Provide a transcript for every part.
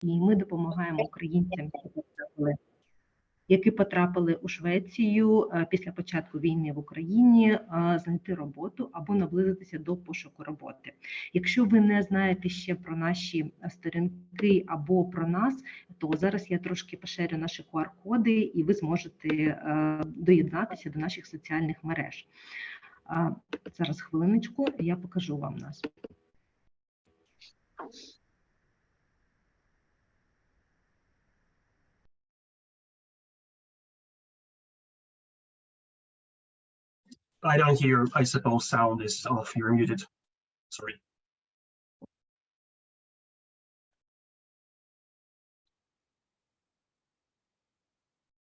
і ми допомагаємо українцям, які потрапили у Швецію після початку війни в Україні, знайти роботу або наблизитися до пошуку роботи. Якщо ви не знаєте ще про наші сторінки або про нас, то зараз я трошки поширю наші QR-коди, і ви зможете доєднатися до наших соціальних мереж. Зараз хвилиночку, я покажу вам нас. I don't hear, I suppose sound is off, you're muted. Sorry.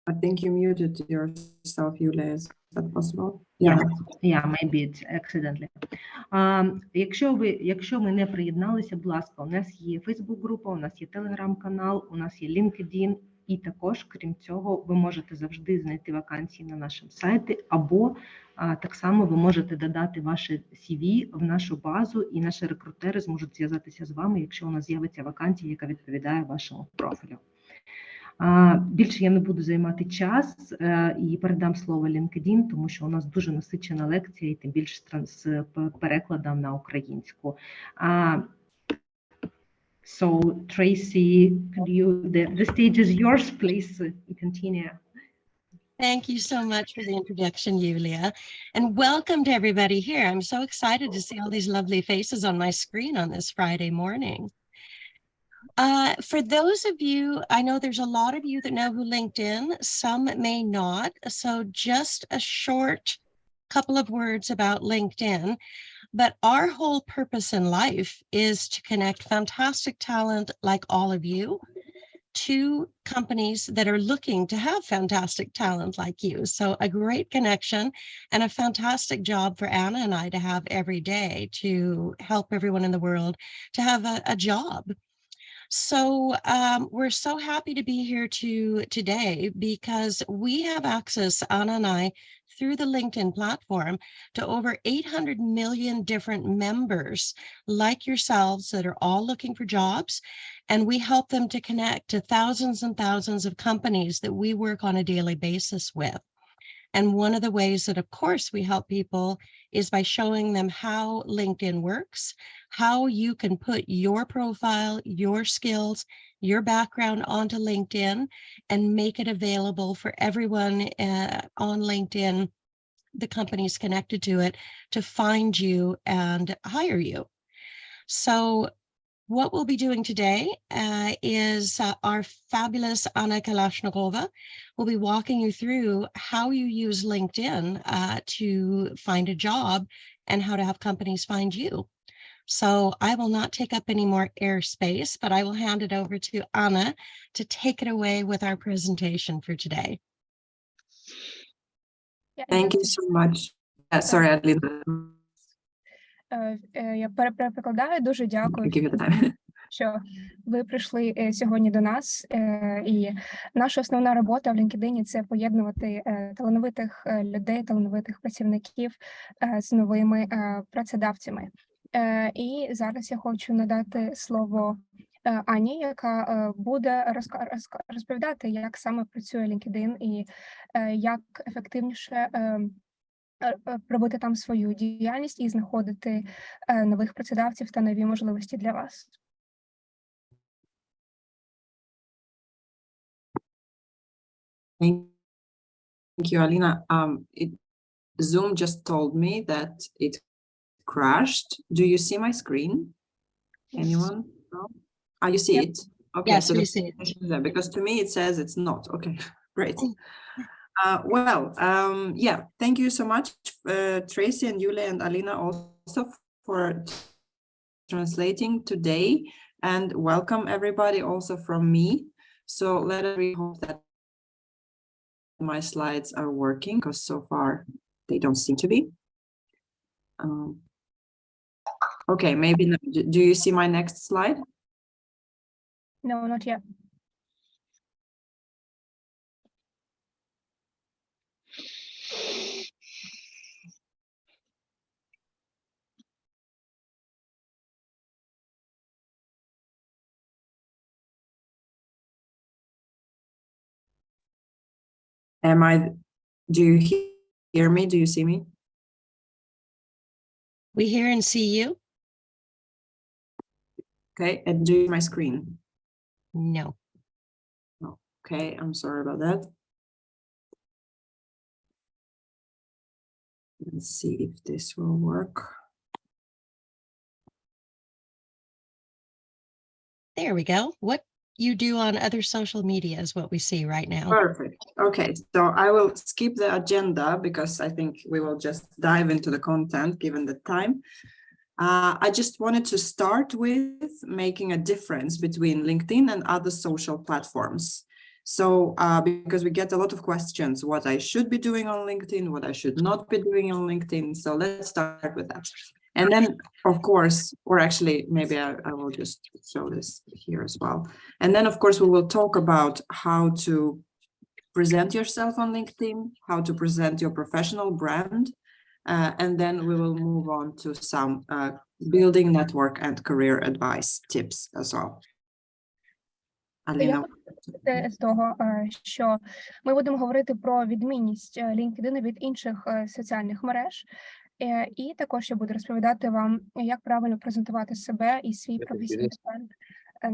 I think you muted yourself, Yulia. Is that possible? Yeah, maybe it's accidentally. Якщо ви не приєдналися, будь ласка, у нас є Facebook-група, у нас є Telegram-канал, у нас є LinkedIn, і також, крім цього, ви можете завжди знайти вакансії на нашому сайті, або так само ви можете додати ваше CV в нашу базу, і наші рекрутери зможуть зв'язатися з вами, якщо у нас з'явиться вакансія, яка відповідає вашому профілю. Більше я не буду займати час і передам слово LinkedIn, тому що у нас дуже насичена лекція, і тим більше з перекладом на українську. So, Tracy, the stage is yours, please continue. Thank you so much for the introduction, Yulia, and welcome to everybody here. I'm so excited to see all these lovely faces on my screen on this Friday morning. For those of you, I know there's a lot of you that know who LinkedIn, some may not. So just a short couple of words about LinkedIn. But our whole purpose in life is to connect fantastic talent like all of you to companies that are looking to have fantastic talent like you. So a great connection and a fantastic job for Anna and I to have every day to help everyone in the world to have a job. So we're so happy to be here today because we have access, Anna and I, through the LinkedIn platform to over 800 million different members like yourselves that are all looking for jobs. And we help them to connect to thousands and thousands of companies that we work on a daily basis with. And one of the ways that, of course, we help people is by showing them how LinkedIn works, how you can put your profile, your skills, your background onto LinkedIn and make it available for everyone on LinkedIn, the companies connected to it, to find you and hire you. So what we'll be doing today is our fabulous Anna Kalashnikova will be walking you through how you use LinkedIn to find a job and how to have companies find you. So I will not take up any more airspace, but I will hand it over to Anna to take it away with our presentation for today. Thank you so much. Sorry, Alina. Я перекладаю. Дуже дякую, що ви прийшли сьогодні до нас. І наша основна робота в LinkedIn – це поєднувати талановитих людей, талановитих працівників з новими працедавцями. І зараз я хочу надати слово Ані, яка буде розповідати, як саме працює LinkedIn і як ефективніше робити там свою діяльність і знаходити нових працедавців та нові можливості для вас. Thank you, Alina. Zoom just told me that it crashed. Do you see my screen? Anyone? No? You see it? Okay, yes, so we see it. There, because to me it says it's not. Okay, great. Yeah, thank you so much, Tracy and Yulia and Alina, also for translating today, and welcome everybody also from me. So let us hope that my slides are working, because so far they don't seem to be. Okay, maybe no. Do you see my next slide? No, not yet. Do you hear me? Do you see me? We hear and see you. Okay, and do you see my screen? No. Okay, I'm sorry about that. Let's see if this will work. There we go. What you do on other social media is what we see right now. Perfect. Okay, so I will skip the agenda because I think we will just dive into the content given the time. I just wanted to start with making a difference between LinkedIn and other social platforms. So because we get a lot of questions, what I should be doing on LinkedIn, what I should not be doing on LinkedIn. So let's start with that. And then, of course, or actually, maybe I will just show this here as well. And then, of course, we will talk about how to present yourself on LinkedIn, how to present your professional brand. And then we will move on to some building network and career advice tips as well. Я хочу з того, що ми будемо говорити про відмінність LinkedIn від інших соціальних мереж, і також я буду розповідати вам, як правильно презентувати себе і свій професійний бренд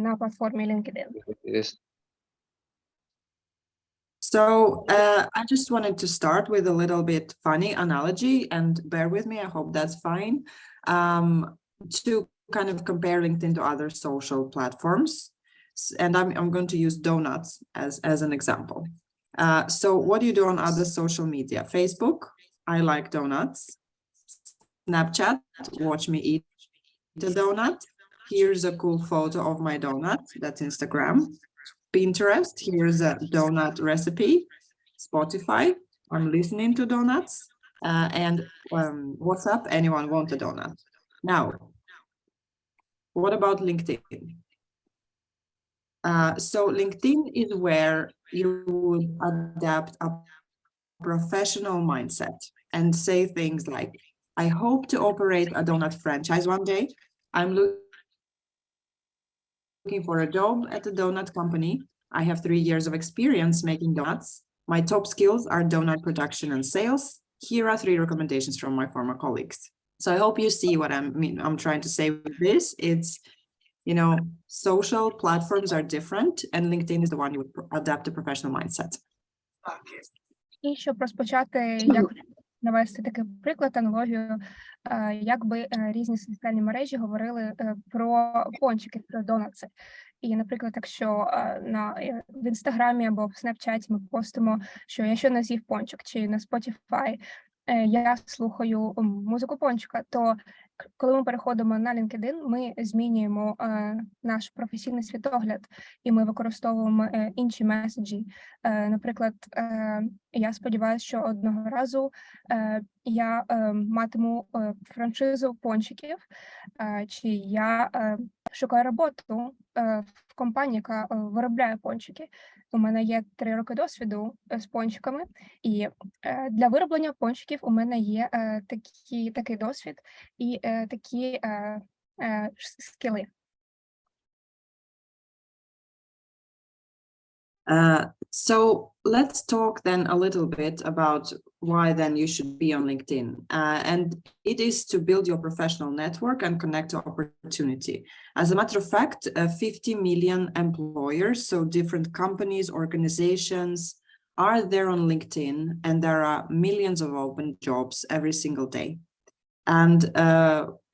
на платформі LinkedIn. So I just wanted to start with a little bit funny analogy, and bear with me, I hope that's fine, to kind of compare LinkedIn to other social platforms. And I'm going to use donuts as an example. So what do you do on other social media? Facebook, I like donuts. Snapchat, watch me eat a donut. Here's a cool photo of my donut. That's Instagram. Pinterest, here's a donut recipe. Spotify, I'm listening to donuts. And WhatsApp, anyone want a donut? Now, what about LinkedIn? So LinkedIn is where you would adapt a professional mindset and say things like, I hope to operate a donut franchise one day. I'm looking for a job at a donut company. I have 3 years of experience making donuts. My top skills are donut production and sales. Here are 3 recommendations from my former colleagues. So I hope you see what I'm trying to say with this. It's, you know, social platforms are different, and LinkedIn is the one you would adapt a professional mindset. І щоб розпочати, як навести такий приклад, аналогію, якби різні соціальні мережі говорили про пончики, про донатси. І, наприклад, якщо в Інстаграмі або в Снапчаті ми постимо, що я щойно з'їв пончик, чи на Spotify я слухаю музику пончика, то коли ми переходимо на LinkedIn, ми змінюємо наш професійний світогляд, і ми використовуємо інші меседжі. Наприклад, я сподіваюся, що одного разу я матиму франшизу пончиків, чи я шукаю роботу в компанії, яка виробляє пончики. У мене є 3 роки досвіду з пончиками, і для вироблення пончиків у мене є такий досвід і такі скіли. So let's talk then a little bit about why then you should be on LinkedIn. And it is to build your professional network and connect to opportunity. As a matter of fact, 50 million employers, so different companies, organizations are there on LinkedIn, and there are millions of open jobs every single day. And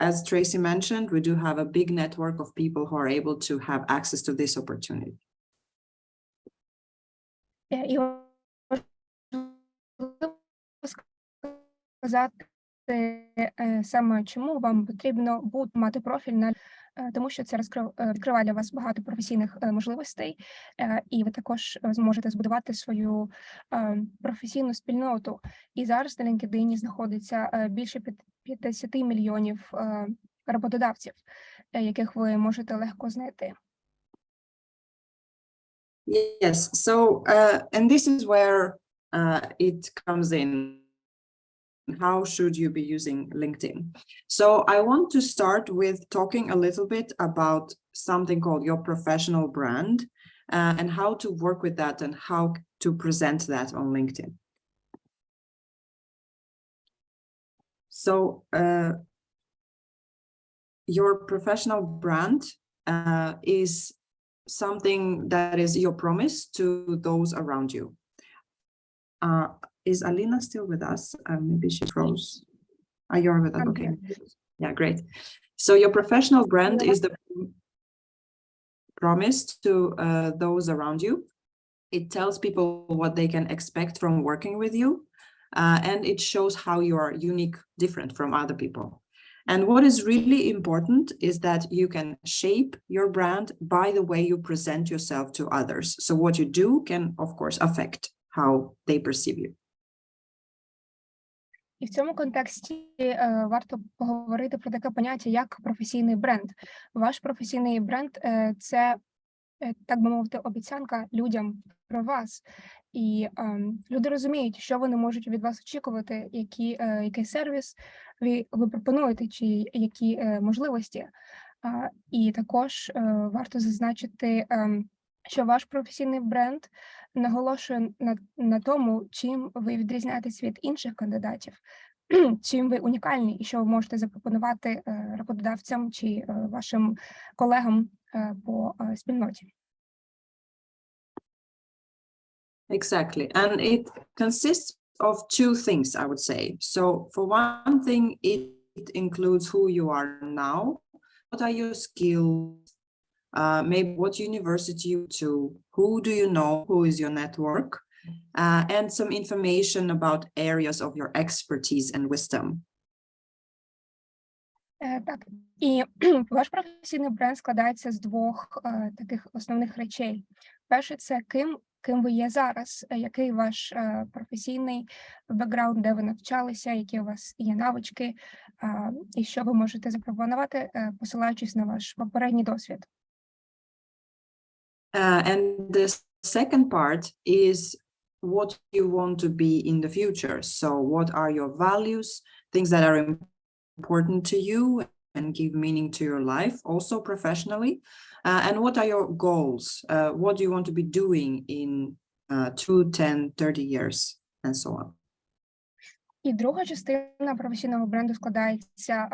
as Tracy mentioned, we do have a big network of people who are able to have access to this opportunity. І сказати саме, чому вам потрібно мати профіль, тому що це відкриває для вас багато професійних можливостей, і ви також зможете збудувати свою професійну спільноту. І зараз на LinkedIn знаходиться більше 50 мільйонів роботодавців, яких ви можете легко знайти. Yes, so and this is where it comes in. How should you be using LinkedIn? So I want to start with talking a little bit about something called your professional brand. and how to work with that and how to present that on LinkedIn. So your professional brand is something that is your promise to those around you. Is Alina still with us? Maybe she froze. You're with us, okay. Yeah, great. So your professional brand is the promise to those around you. It tells people what they can expect from working with you, and it shows how you are unique, different from other people. And what is really important is that you can shape your brand by the way you present yourself to others. So what you do can, of course, affect how they perceive you. І в цьому контексті варто поговорити про таке поняття, як професійний бренд. Ваш професійний бренд – це, так би мовити, обіцянка людям про вас. І люди розуміють, що вони можуть від вас очікувати, який сервіс ви пропонуєте, чи які можливості. І також варто зазначити, що ваш професійний бренд наголошує на тому, чим ви відрізняєтесь від інших кандидатів, чим ви унікальні і що ви можете запропонувати роботодавцям чи вашим колегам по спільноті. Exactly, and it consists of two things, I would say. So for one thing, it includes who you are now, what are your skills, maybe what university you to, who do you know, who is your network, and some information about areas of your expertise and wisdom. Так, і ваш професійний бренд складається з двох таких основних речей. Перше – це ким ви є зараз, який ваш професійний бекграунд, де ви навчалися, які у вас є навички, і що ви можете запропонувати, посилаючись на ваш попередній досвід. And the second part is what you want to be in the future. So what are your values, things that are important to you and give meaning to your life, also professionally, and what are your goals? What do you want to be doing in 2, 10, 30 years, and so on. І друга частина професійного бренду складається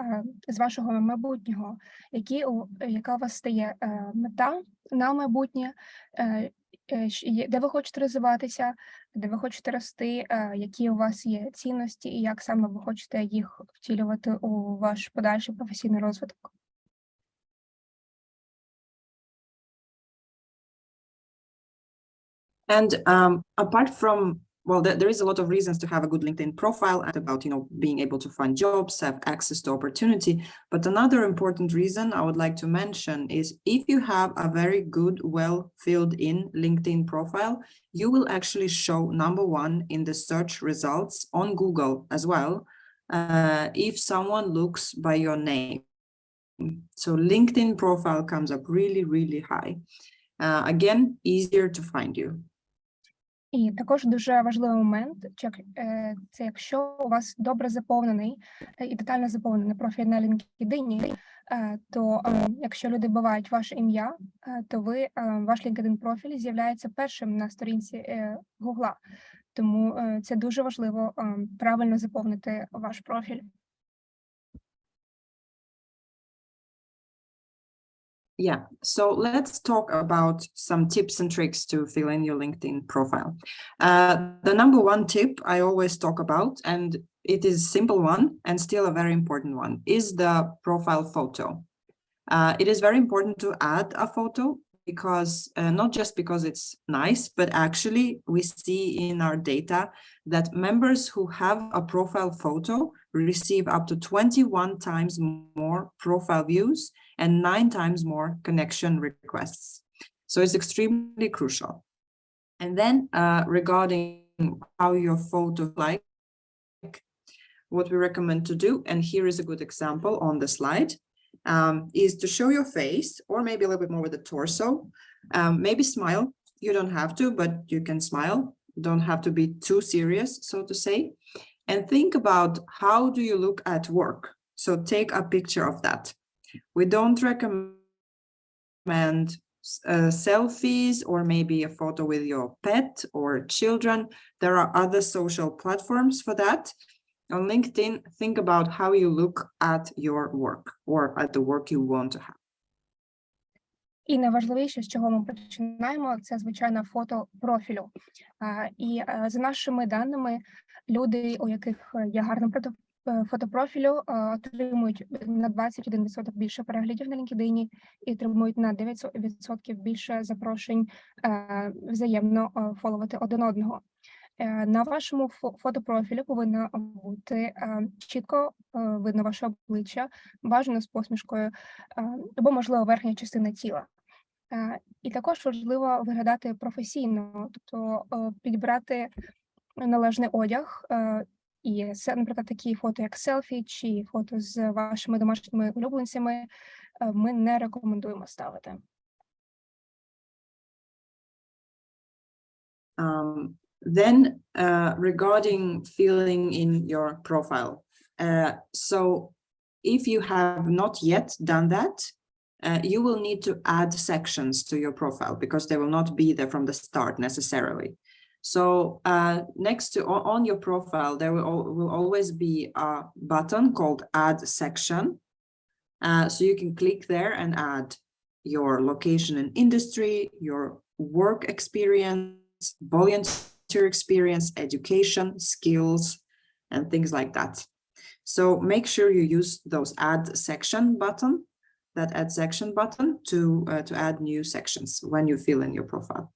з вашого майбутнього, яка у вас стає мета на майбутнє, де ви хочете розвиватися, де ви хочете рости, які у вас є цінності і як саме ви хочете їх втілювати у ваш подальший професійний розвиток. And apart from, well, there is a lot of reasons to have a good LinkedIn profile and about, being able to find jobs, have access to opportunity. But another important reason I would like to mention is if you have a very good, well filled in LinkedIn profile, you will actually show #1 in the search results on Google as well, if someone looks by your name. So LinkedIn profile comes up really, really high. Again, easier to find you. І також дуже важливий момент, це якщо у вас добре заповнений і детально заповнений профіль на LinkedIn, то якщо люди вбивають ваше ім'я, то ваш LinkedIn профіль з'являється першим на сторінці Гугла. Тому це дуже важливо правильно заповнити ваш профіль. Yeah, so let's talk about some tips and tricks to fill in your LinkedIn profile. The #1 tip I always talk about, and it is a simple one and still a very important one, is the profile photo. It is very important to add a photo because not just because it's nice, but actually we see in our data that members who have a profile photo receive up to 21 times more profile views and 9 times more connection requests. So it's extremely crucial. And then regarding how your photo like, what we recommend to do, and here is a good example on the slide, is to show your face, or maybe a little bit more with the torso. Maybe smile. You don't have to, but you can smile. You don't have to be too serious, so to say. And think about how do you look at work. So take a picture of that. We don't recommend selfies, or maybe a photo with your pet or children. There are other social platforms for that. On LinkedIn, think about how you look at your work or at the work you want to have. І найважливіше, з чого ми починаємо, це, звичайно, фото профілю. І за нашими даними, люди, у яких є гарне фотопрофілю, отримують на 21% більше переглядів на LinkedIn і отримують на 9% більше запрошень взаємно фоловити один одного. На вашому фотопрофілі повинно бути чітко видно ваше обличчя, бажано з посмішкою, або, можливо, верхня частина тіла. І також важливо виглядати професійно, тобто підібрати належний одяг, і це, наприклад, такі фото, як селфі, чи фото з вашими домашніми улюбленцями, ми не рекомендуємо ставити. Then regarding filling in your profile. So if you have not yet done that, you will need to add sections to your profile because they will not be there from the start necessarily. So next to on your profile, there will always be a button called Add Section. So you can click there and add your location and industry, your work experience, volunteer experience, education, skills, and things like that. So make sure you use those Add Section button, that Add Section button to add new sections when you fill in your profile.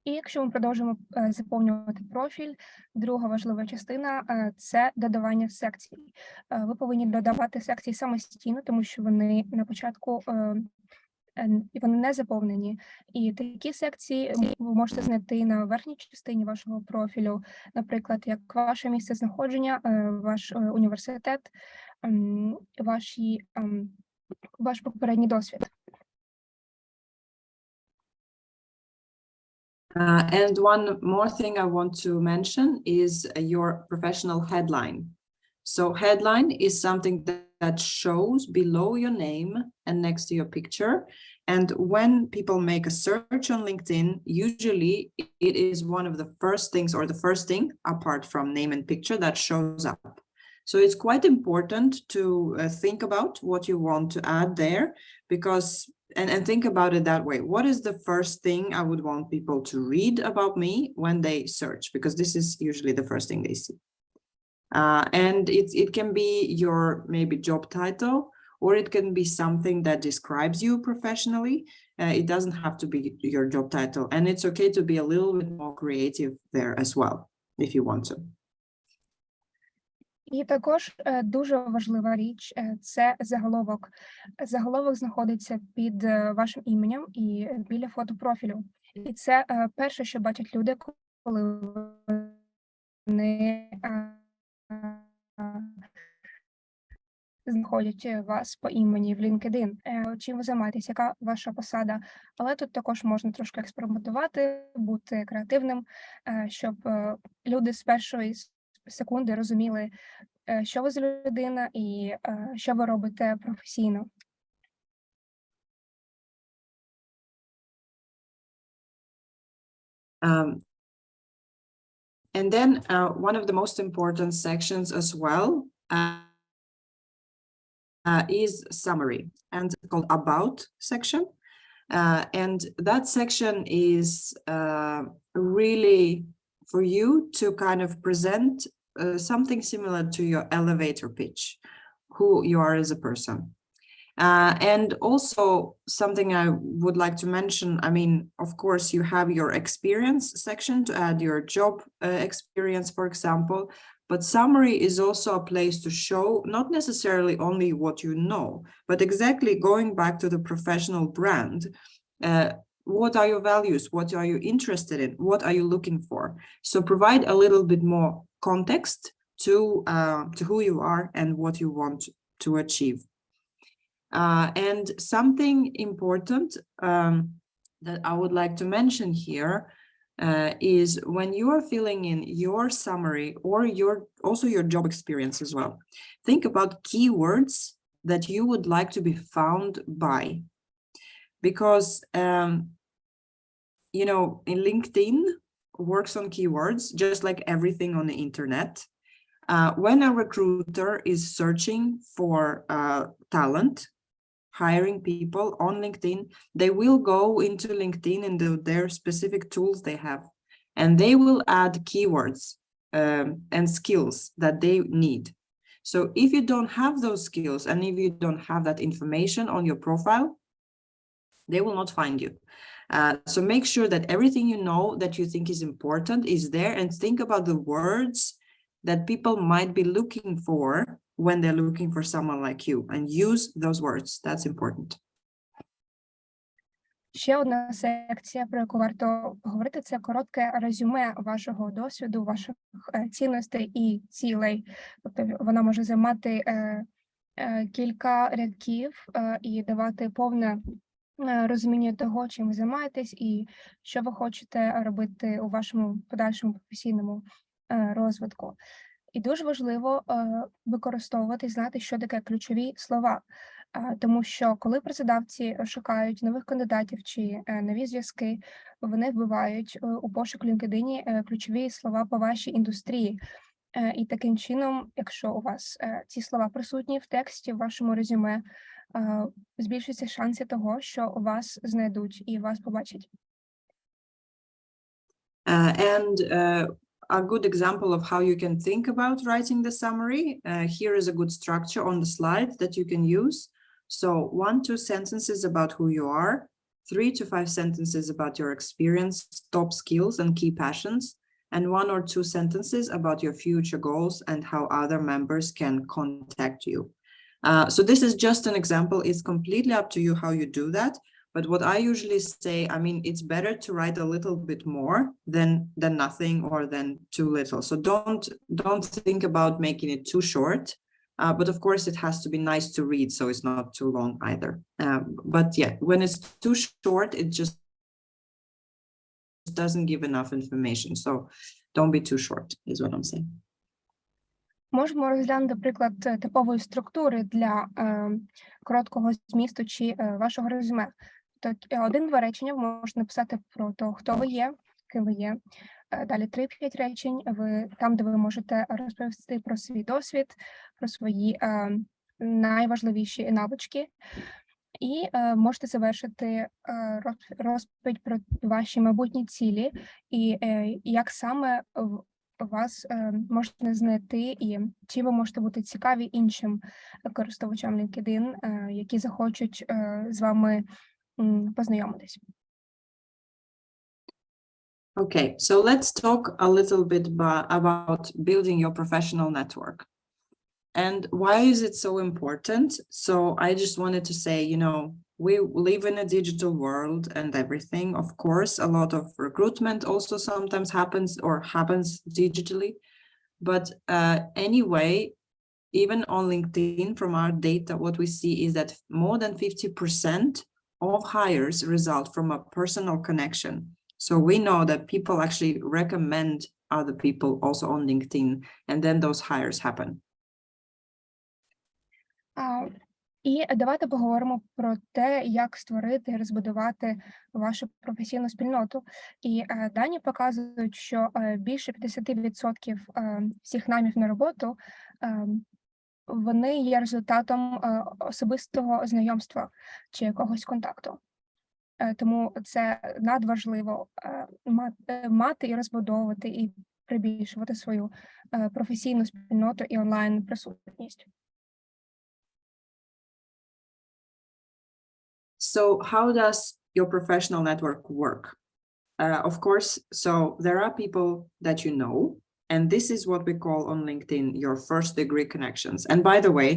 І якщо ми продовжимо заповнювати профіль, друга важлива частина – це додавання секцій. Ви повинні додавати секції самостійно, тому що вони на початку вони не заповнені. І такі секції ви можете знайти на верхній частині вашого профілю, наприклад, як ваше місце знаходження, ваш університет, ваш попередній досвід. And one more thing I want to mention is your professional headline. So headline is something that shows below your name and next to your picture. And when people make a search on LinkedIn, usually it is one of the first things or the first thing apart from name and picture that shows up. So it's quite important to think about what you want to add there because and think about it that way. What is the first thing I would want people to read about me when they search? Because this is usually the first thing they see. And it can be your maybe job title, or it can be something that describes you professionally. It doesn't have to be your job title. And it's okay to be a little bit more creative there as well, if you want to. І також дуже важлива річ – це заголовок. Заголовок знаходиться під вашим іменем і біля фотопрофілю. І це перше, що бачать люди, коли вони знаходять вас по імені в LinkedIn. Чим ви займаєтесь, яка ваша посада? Але тут також можна трошки експериментувати, бути креативним, щоб люди з першої секунди розуміли, що ви за людина і що ви робите професійно. And then one of the most important sections as well is summary and called About section. And that section is really for you to kind of present something similar to your elevator pitch, who you are as a person. And also something I would like to mention, I mean, of course, you have your experience section to add your job experience, for example, but summary is also a place to show not necessarily only what you know, but exactly going back to the professional brand. What are your values? What are you interested in? What are you looking for? So provide a little bit more context to who you are and what you want to achieve. And something important that I would like to mention here is when you are filling in your summary or also your job experience as well, think about keywords that you would like to be found by. because, you know, in LinkedIn works on keywords, just like everything on the internet. When a recruiter is searching for talent, hiring people on LinkedIn, they will go into LinkedIn and their specific tools they have, and they will add keywords and skills that they need. So if you don't have those skills and if you don't have that information on your profile, they will not find you. So make sure that everything you know that you think is important is there, and think about the words that people might be looking for when they're looking for someone like you, and use those words. That's important. Ще одна секція, про яку варто говорити, це коротке резюме вашого досвіду, ваших цінностей і цілей. Тобто вона може займати кілька рядків і давати повне розуміння того, чим ви займаєтесь і що ви хочете робити у вашому подальшому професійному розвитку. І дуже важливо використовувати і знати, що таке ключові слова. Тому що коли працедавці шукають нових кандидатів чи нові зв'язки, вони вбивають у пошук LinkedIn ключові слова по вашій індустрії. І таким чином, якщо у вас ці слова присутні в тексті, в вашому резюме, збільшуються шанси того, що вас знайдуть і вас побачать. A good example of how you can think about writing the summary. Here is a good structure on the slide that you can use. So 1-2 sentences about who you are, 3-5 sentences about your experience, top skills and key passions, and 1 or 2 sentences about your future goals and how other members can contact you. So this is just an example. It's completely up to you how you do that. But what I usually say, I mean, it's better to write a little bit more than nothing or than too little. So don't think about making it too short. But of course, it has to be nice to read, so it's not too long either. But yeah, when it's too short, it just doesn't give enough information. So don't be too short, is what I'm saying. Можемо розглянути приклад типової структури для короткого змісту чи вашого резюме. Тобто 1-2 речення ви можете написати про те, хто ви є, ким ви є. Далі 3-5 речень, там, де ви можете розповісти про свій досвід, про свої найважливіші навички. І можете завершити розповідь про ваші майбутні цілі і як саме вас можна знайти і чи ви можете бути цікаві іншим користувачам LinkedIn, які захочуть з вами познайомитись. Okay, so let's talk a little bit about building your professional network. And why is it so important? So I just wanted to say, you know, we live in a digital world and everything. Of course, a lot of recruitment also sometimes happens digitally. But anyway, even on LinkedIn, from our data, what we see is that more than 50% of hires result from a personal connection. So we know that people actually recommend other people also on LinkedIn, and then those hires happen. І давайте поговоримо про те, як створити і розбудувати вашу професійну спільноту. І дані показують, що більше 50% всіх наймів на роботу вони є результатом особистого знайомства чи якогось контакту. Тому це надважливо мати і розбудовувати і прибільшувати свою професійну спільноту і онлайн присутність. So how does your professional network work? Of course, so there are people that you know, and this is what we call on LinkedIn your first degree connections. And by the way,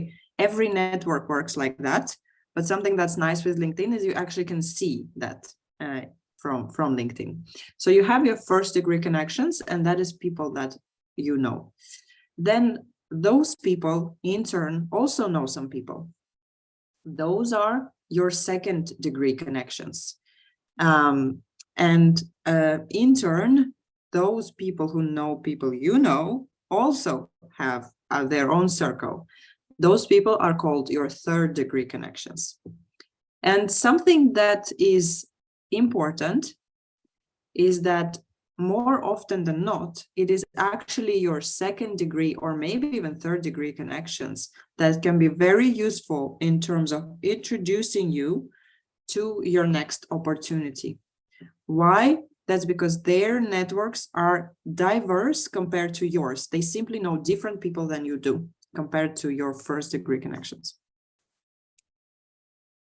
every network works like that, but something that's nice with LinkedIn is you actually can see that from LinkedIn. So you have your first degree connections, and that is people that you know. Then those people in turn also know some people. Those are your second degree connections. And in turn, those people who know people you know also have their own circle. Those people are called your third degree connections. And something that is important is that more often than not, it is actually your second degree or maybe even third degree connections that can be very useful in terms of introducing you to your next opportunity. Why? That's because their networks are diverse compared to yours. They simply know different people than you do compared to your first degree connections.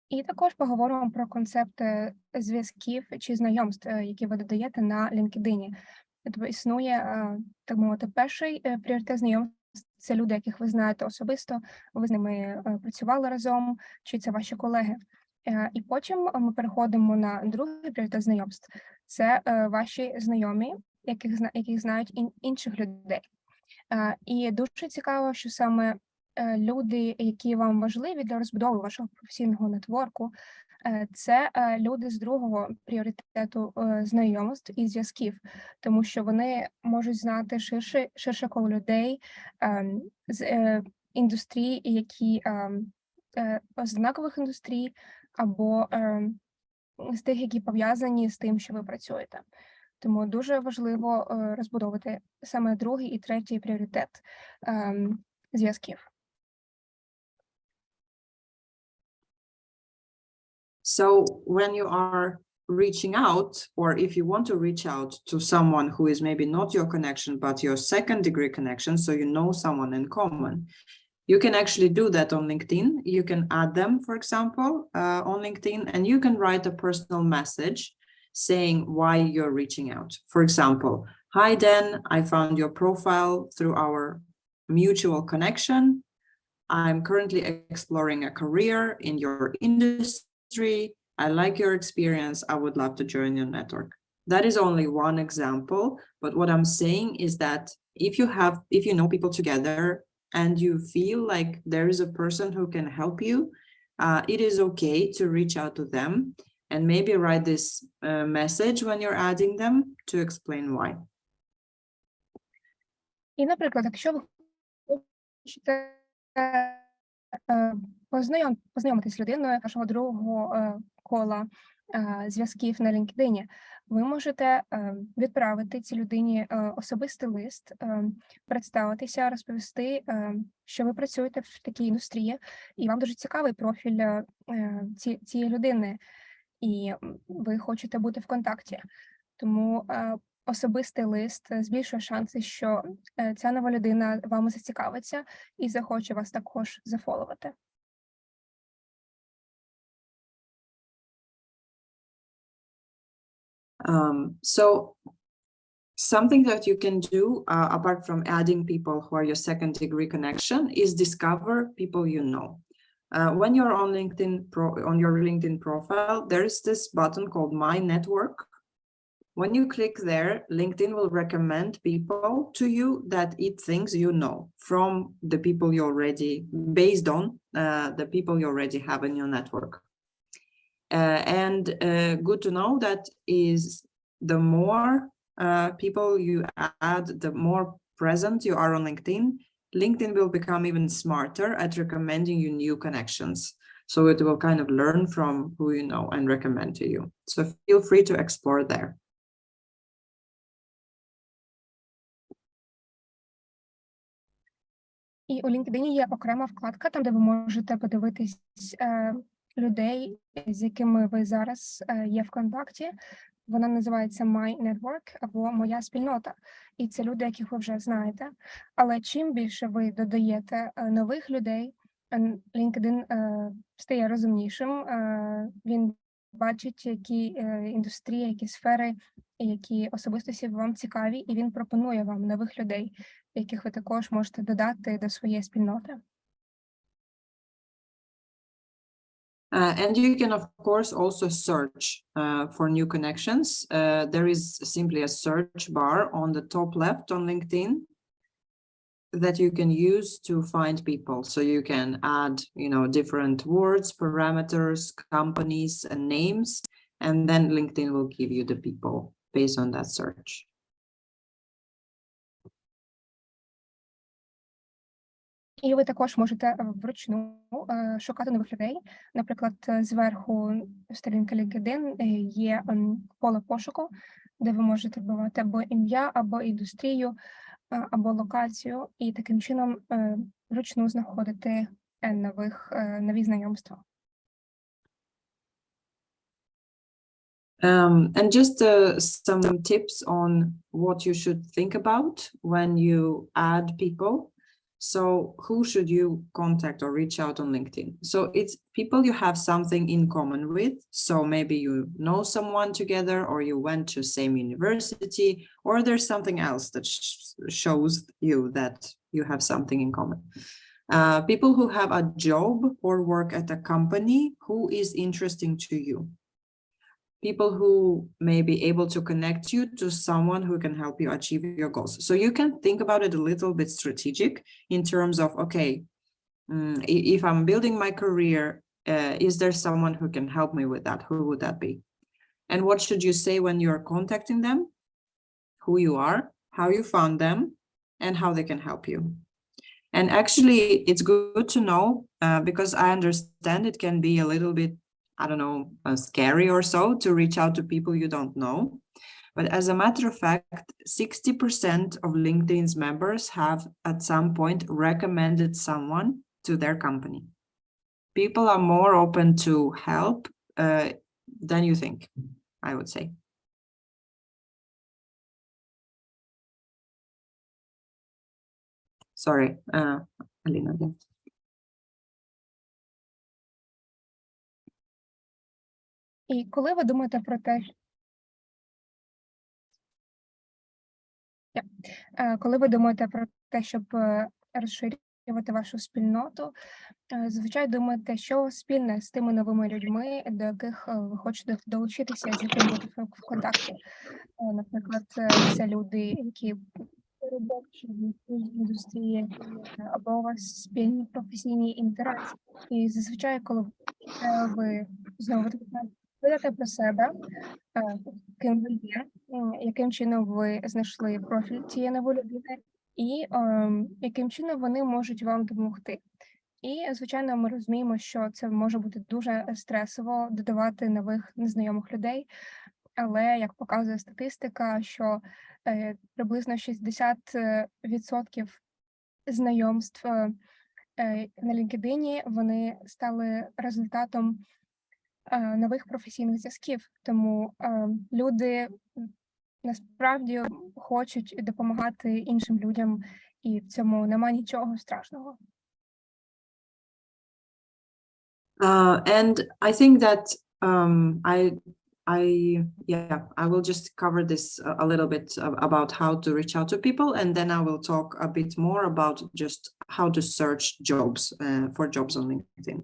І також поговоримо про концепти зв'язків чи знайомств, які ви додаєте на LinkedIn. Тобто існує, так мовити, перший пріоритет знайомств – це люди, яких ви знаєте особисто, ви з ними працювали разом, чи це ваші колеги. І потім ми переходимо на другий пріоритет знайомств – це ваші знайомі, яких знають інших людей. І дуже цікаво, що саме люди, які вам важливі для розбудови вашого професійного нетворку, це люди з другого пріоритету знайомств і зв'язків, тому що вони можуть знати ширше коло людей з індустрій, які з однакових індустрій, або з тих, які пов'язані з тим, що ви працюєте. Тому дуже важливо розбудовувати саме другий і третій пріоритет зв'язків. So when you are reaching out, or if you want to reach out to someone who is maybe not your connection, but your second degree connection, so you know someone in common, you can actually do that on LinkedIn. You can add them, for example, on LinkedIn, and you can write a personal message saying why you're reaching out. For example, hi Dan, I found your profile through our mutual connection. I'm currently exploring a career in your industry. I like your experience. I would love to join your network. That is only one example, but what I'm saying is that if you know people together and you feel like there is a person who can help you, it is okay to reach out to them and maybe write this message when you're adding them to explain why. І, наприклад, якщо ви хочете познайомитись з людиною вашого другого кола зв'язків на LinkedIn, ви можете відправити цій людині особистий лист, представитися, розповісти, що ви працюєте в такій індустрії, і вам дуже цікавий профіль цієї людини, і ви хочете бути в контакті. Тому особистий лист збільшує шанси, що ця нова людина вами зацікавиться і захоче вас також зафоловити. So something that you can do, apart from adding people who are your second degree connection, is discover people you know. When you're on LinkedIn, on your LinkedIn profile, there is this button called My Network. When you click there, LinkedIn will recommend people to you that it thinks you know from the people you already, based on the people you already have in your network. And good to know that is the more people you add, the more present you are on LinkedIn, LinkedIn will become even smarter at recommending you new connections. So it will kind of learn from who you know and recommend to you. So feel free to explore there. І у LinkedIn є окрема вкладка, там, де ви можете подивитись людей, з якими ви зараз є в контакті. Вона називається My Network або Моя спільнота. І це люди, яких ви вже знаєте. Але чим більше ви додаєте нових людей, LinkedIn стає розумнішим, він бачить, які індустрії, які сфери, які особистості вам цікаві, і він пропонує вам нових людей, яких ви також можете додати до своєї спільноти. And you can, of course, also search for new connections. There is simply a search bar on the top left on LinkedIn that you can use to find people. So you can add, different words, parameters, companies, and names, and then LinkedIn will give you the people based on that search. І ви також можете вручну шукати нових людей. Наприклад, зверху сторінки LinkedIn є поле пошуку, де ви можете вбивати або ім'я, або індустрію, або локацію, і таким чином вручну знаходити нові знайомства. And just some tips on what you should think about when you add people. So who should you contact or reach out on LinkedIn? So it's people you have something in common with. So maybe you know someone together, or you went to same university, or there's something else that shows you that you have something in common. People who have a job or work at a company who is interesting to you. People who may be able to connect you to someone who can help you achieve your goals. So you can think about it a little bit strategic in terms of, okay, if I'm building my career, is there someone who can help me with that? Who would that be? And what should you say when you're contacting them? Who you are, how you found them, and how they can help you. And actually, it's good to know, because I understand it can be a little bit, I don't know, scary or so to reach out to people you don't know. But as a matter of fact, 60% of LinkedIn's members have at some point recommended someone to their company. People are more open to help than you think, I would say. Sorry, Alina. Yeah. І коли ви думаєте про те, коли ви думаєте про те, щоб розширювати вашу спільноту, зазвичай думаєте, що спільне з тими новими людьми, до яких ви хочете долучитися, з якими бути в контакті. Наприклад, це люди, які робочі в індустрії, або у вас спільні професійні інтереси. І зазвичай, коли ви знову видати про себе, ким ви є, яким чином ви знайшли профіль цієї нової людини, і яким чином вони можуть вам допомогти. І, звичайно, ми розуміємо, що це може бути дуже стресово додавати нових незнайомих людей, але, як показує статистика, що приблизно 60% знайомств на LinkedIn, вони стали результатом нових професійних зв'язків. Тому люди насправді хочуть допомагати іншим людям, і в цьому немає нічого страшного. And I think that I will just cover this a little bit about how to reach out to people, and then I will talk a bit more about just how to search jobs for jobs on LinkedIn.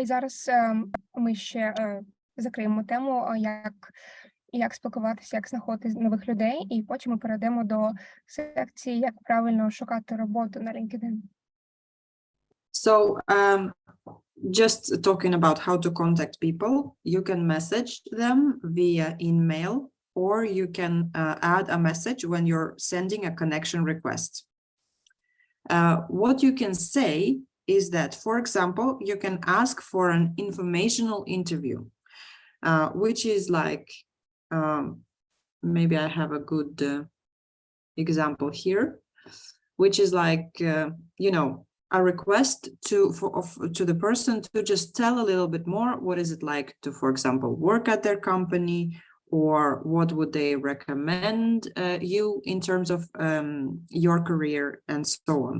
І зараз ми ще закриємо тему, як спілкуватися, як знаходити нових людей, і потім ми перейдемо до секції, як правильно шукати роботу на LinkedIn. So just talking about how to contact people, you can message them via email, or you can add a message when you're sending a connection request. What you can say is that, for example, you can ask for an informational interview, which is like, maybe I have a good example here, which is like, you know, a request to the person to just tell a little bit more. What is it like to, for example, work at their company, or what would they recommend you in terms of your career, and so on.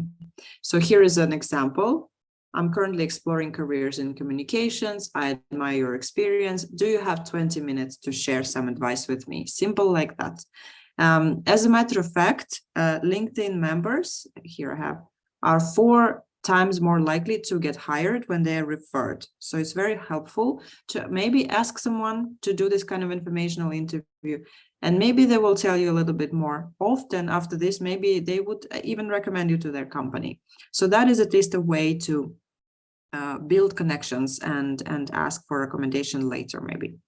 So here is an example. I'm currently exploring careers in communications. I admire your experience. Do you have 20 minutes to share some advice with me? Simple like that. As a matter of fact, LinkedIn members, here I have, are 4 times more likely to get hired when they are referred. So it's very helpful to maybe ask someone to do this kind of informational interview, and maybe they will tell you a little bit more. Often after this, maybe they would even recommend you to their company. So that is at least a way to build connections and ask for recommendation later, maybe.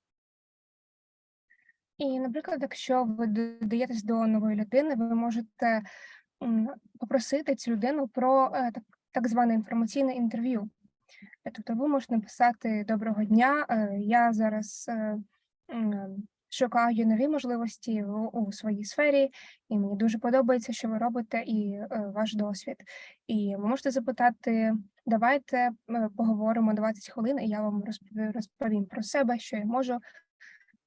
І, наприклад, якщо ви додаєтесь до нової людини, ви можете попросити цю людину про так зване інформаційне інтерв'ю. Тобто ви можете написати «Доброго дня, я зараз шукаю нові можливості у своїй сфері, і мені дуже подобається, що ви робите, і ваш досвід». І ви можете запитати, давайте поговоримо 20 хвилин, і я вам розповім про себе, що я можу,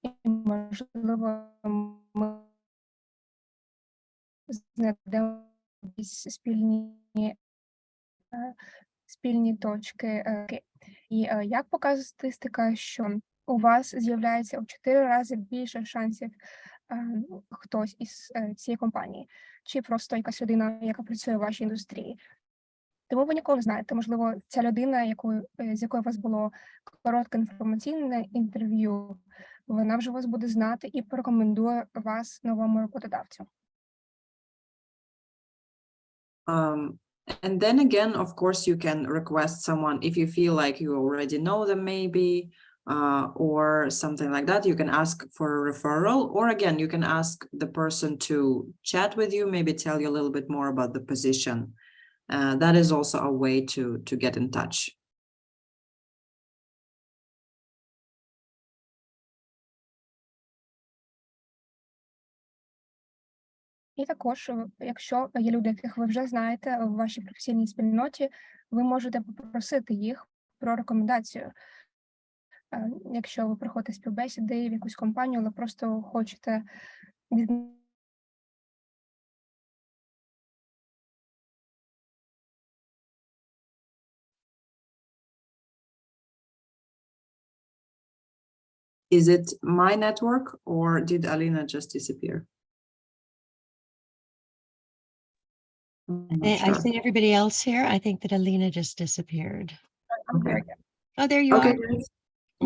і, можливо, ми знайдемо якісь спільні точки. І як показує статистика, що у вас з'являється у 4 рази більше шансів хтось із цієї компанії, чи просто якась людина, яка працює в вашій індустрії. Тому ви ніколи не знаєте, можливо, ця людина, з якою у вас було коротке інформаційне інтерв'ю, вона вже вас буде знати і порекомендує вас новому роботодавцю. And then again, of course, you can request someone if you feel like you already know them, maybe, or something like that. You can ask for a referral, or again, you can ask the person to chat with you, maybe tell you a little bit more about the position. That is also a way to get in touch. І також, якщо є люди, яких ви вже знаєте в вашій професійній спільноті, ви можете попросити їх про рекомендацію. Якщо ви приходите співбесіди в якусь компанію, але просто хочете Is it my network or did Alina just disappear? I see everybody else here. I think that Alina just disappeared. Okay. Oh, there you Okay, are. guys,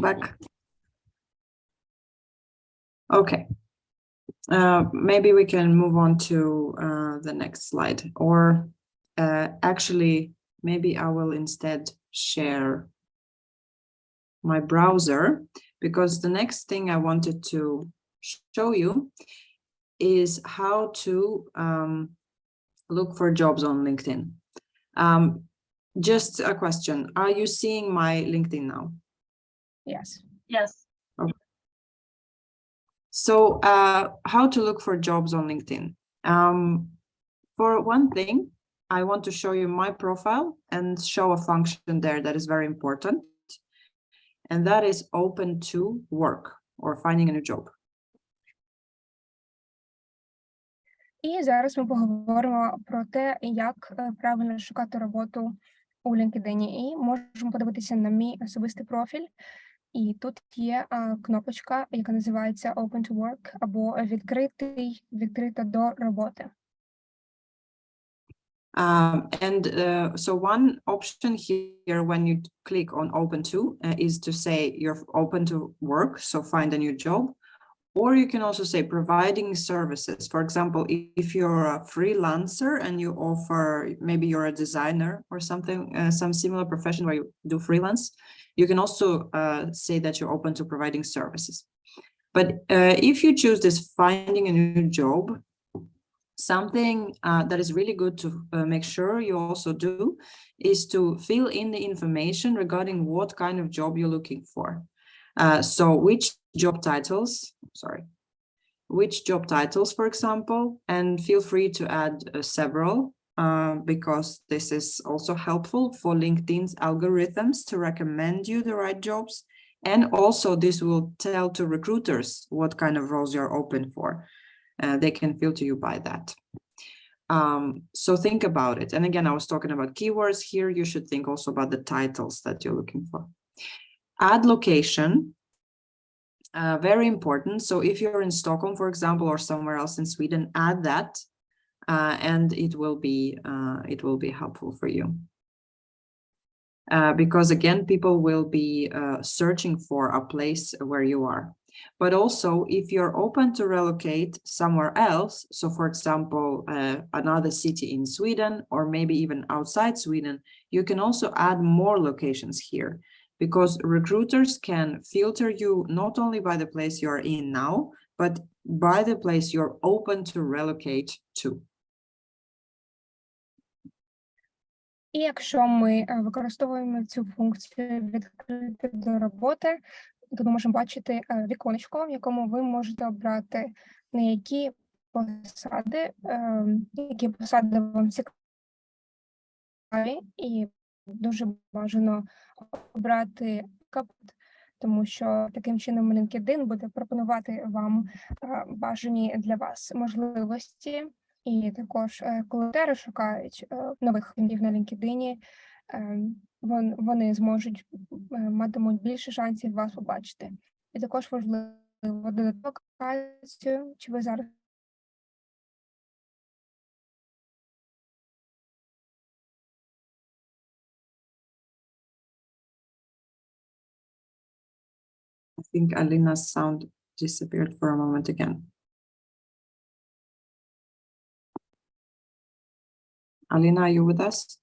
back. Okay. Maybe we can move on to the next slide, or actually, maybe I will instead share my browser, because the next thing I wanted to show you is how to look for jobs on LinkedIn. Just a question. Are you seeing my LinkedIn now? Yes. Yes. Okay. So how to look for jobs on LinkedIn? For one thing, I want to show you my profile and show a function there that is very important. And that is open to work or finding a new job. І зараз ми поговоримо про те, як правильно шукати роботу у LinkedIn. І можемо подивитися на мій особистий профіль. І тут є кнопочка, яка називається Open to Work, або відкрита до роботи. So one option here when you click on open to is to say you're open to work, so find a new job. Or you can also say providing services. For example, if you're a freelancer and you offer, maybe you're a designer or something, some similar profession where you do freelance, you can also say that you're open to providing services. But if you choose this finding a new job, something that is really good to make sure you also do is to fill in the information regarding what kind of job you're looking for. So which job titles, for example, and feel free to add several because this is also helpful for LinkedIn's algorithms to recommend you the right jobs. And also this will tell to recruiters what kind of roles you're open for. They can filter you by that. So think about it. And again, I was talking about keywords here. You should think also about the titles that you're looking for. Add location, very important. So if you're in Stockholm, for example, or somewhere else in Sweden, add that, and it will be helpful for you. Because again, people will be searching for a place where you are. But also, if you're open to relocate somewhere else, so for example, another city in Sweden, or maybe even outside Sweden, you can also add more locations here, because recruiters can filter you not only by the place you're in now, but by the place you're open to relocate to. І якщо ми використовуємо цю функцію відкрити до роботи, то ми можемо бачити віконечко, в якому ви можете обрати, на які посади вам цікаві, і дуже бажано обрати капот, тому що таким чином LinkedIn буде пропонувати вам бажані для вас можливості. І також, коли волонтери шукають нових фондів на LinkedIn, вони зможуть, матимуть більше шансів вас побачити. І також важливо додати локацію, чи ви зараз I think Alina's sound disappeared for a moment again. Alina, are you with us?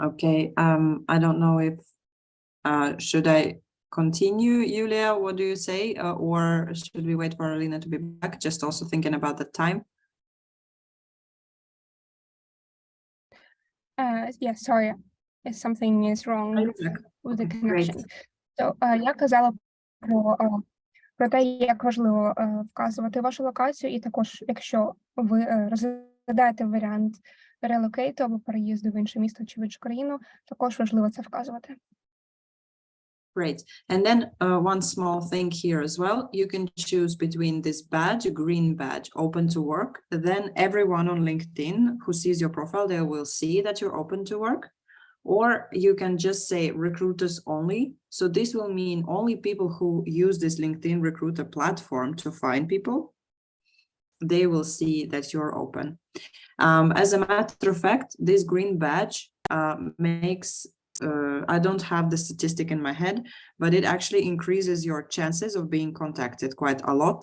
Okay, I don't know if should I continue, Yulia? What do you say? Or should we wait for Alina to be back? Just also thinking about the time. Yeah, sorry, if something is wrong with the connection. So, я казала про те, як важливо вказувати вашу локацію, і також, якщо ви розглядаєте варіант релокейту або переїзду в інше місто чи в іншу країну, також важливо це вказувати. Great. And then one small thing here as well, you can choose between this badge, green badge, open to work. Then everyone on LinkedIn who sees your profile, they will see that you're open to work. Or you can just say recruiters only. So this will mean only people who use this LinkedIn recruiter platform to find people, they will see that you're open. As a matter of fact, this green badge makes I don't have the statistic in my head, but it actually increases your chances of being contacted quite a lot.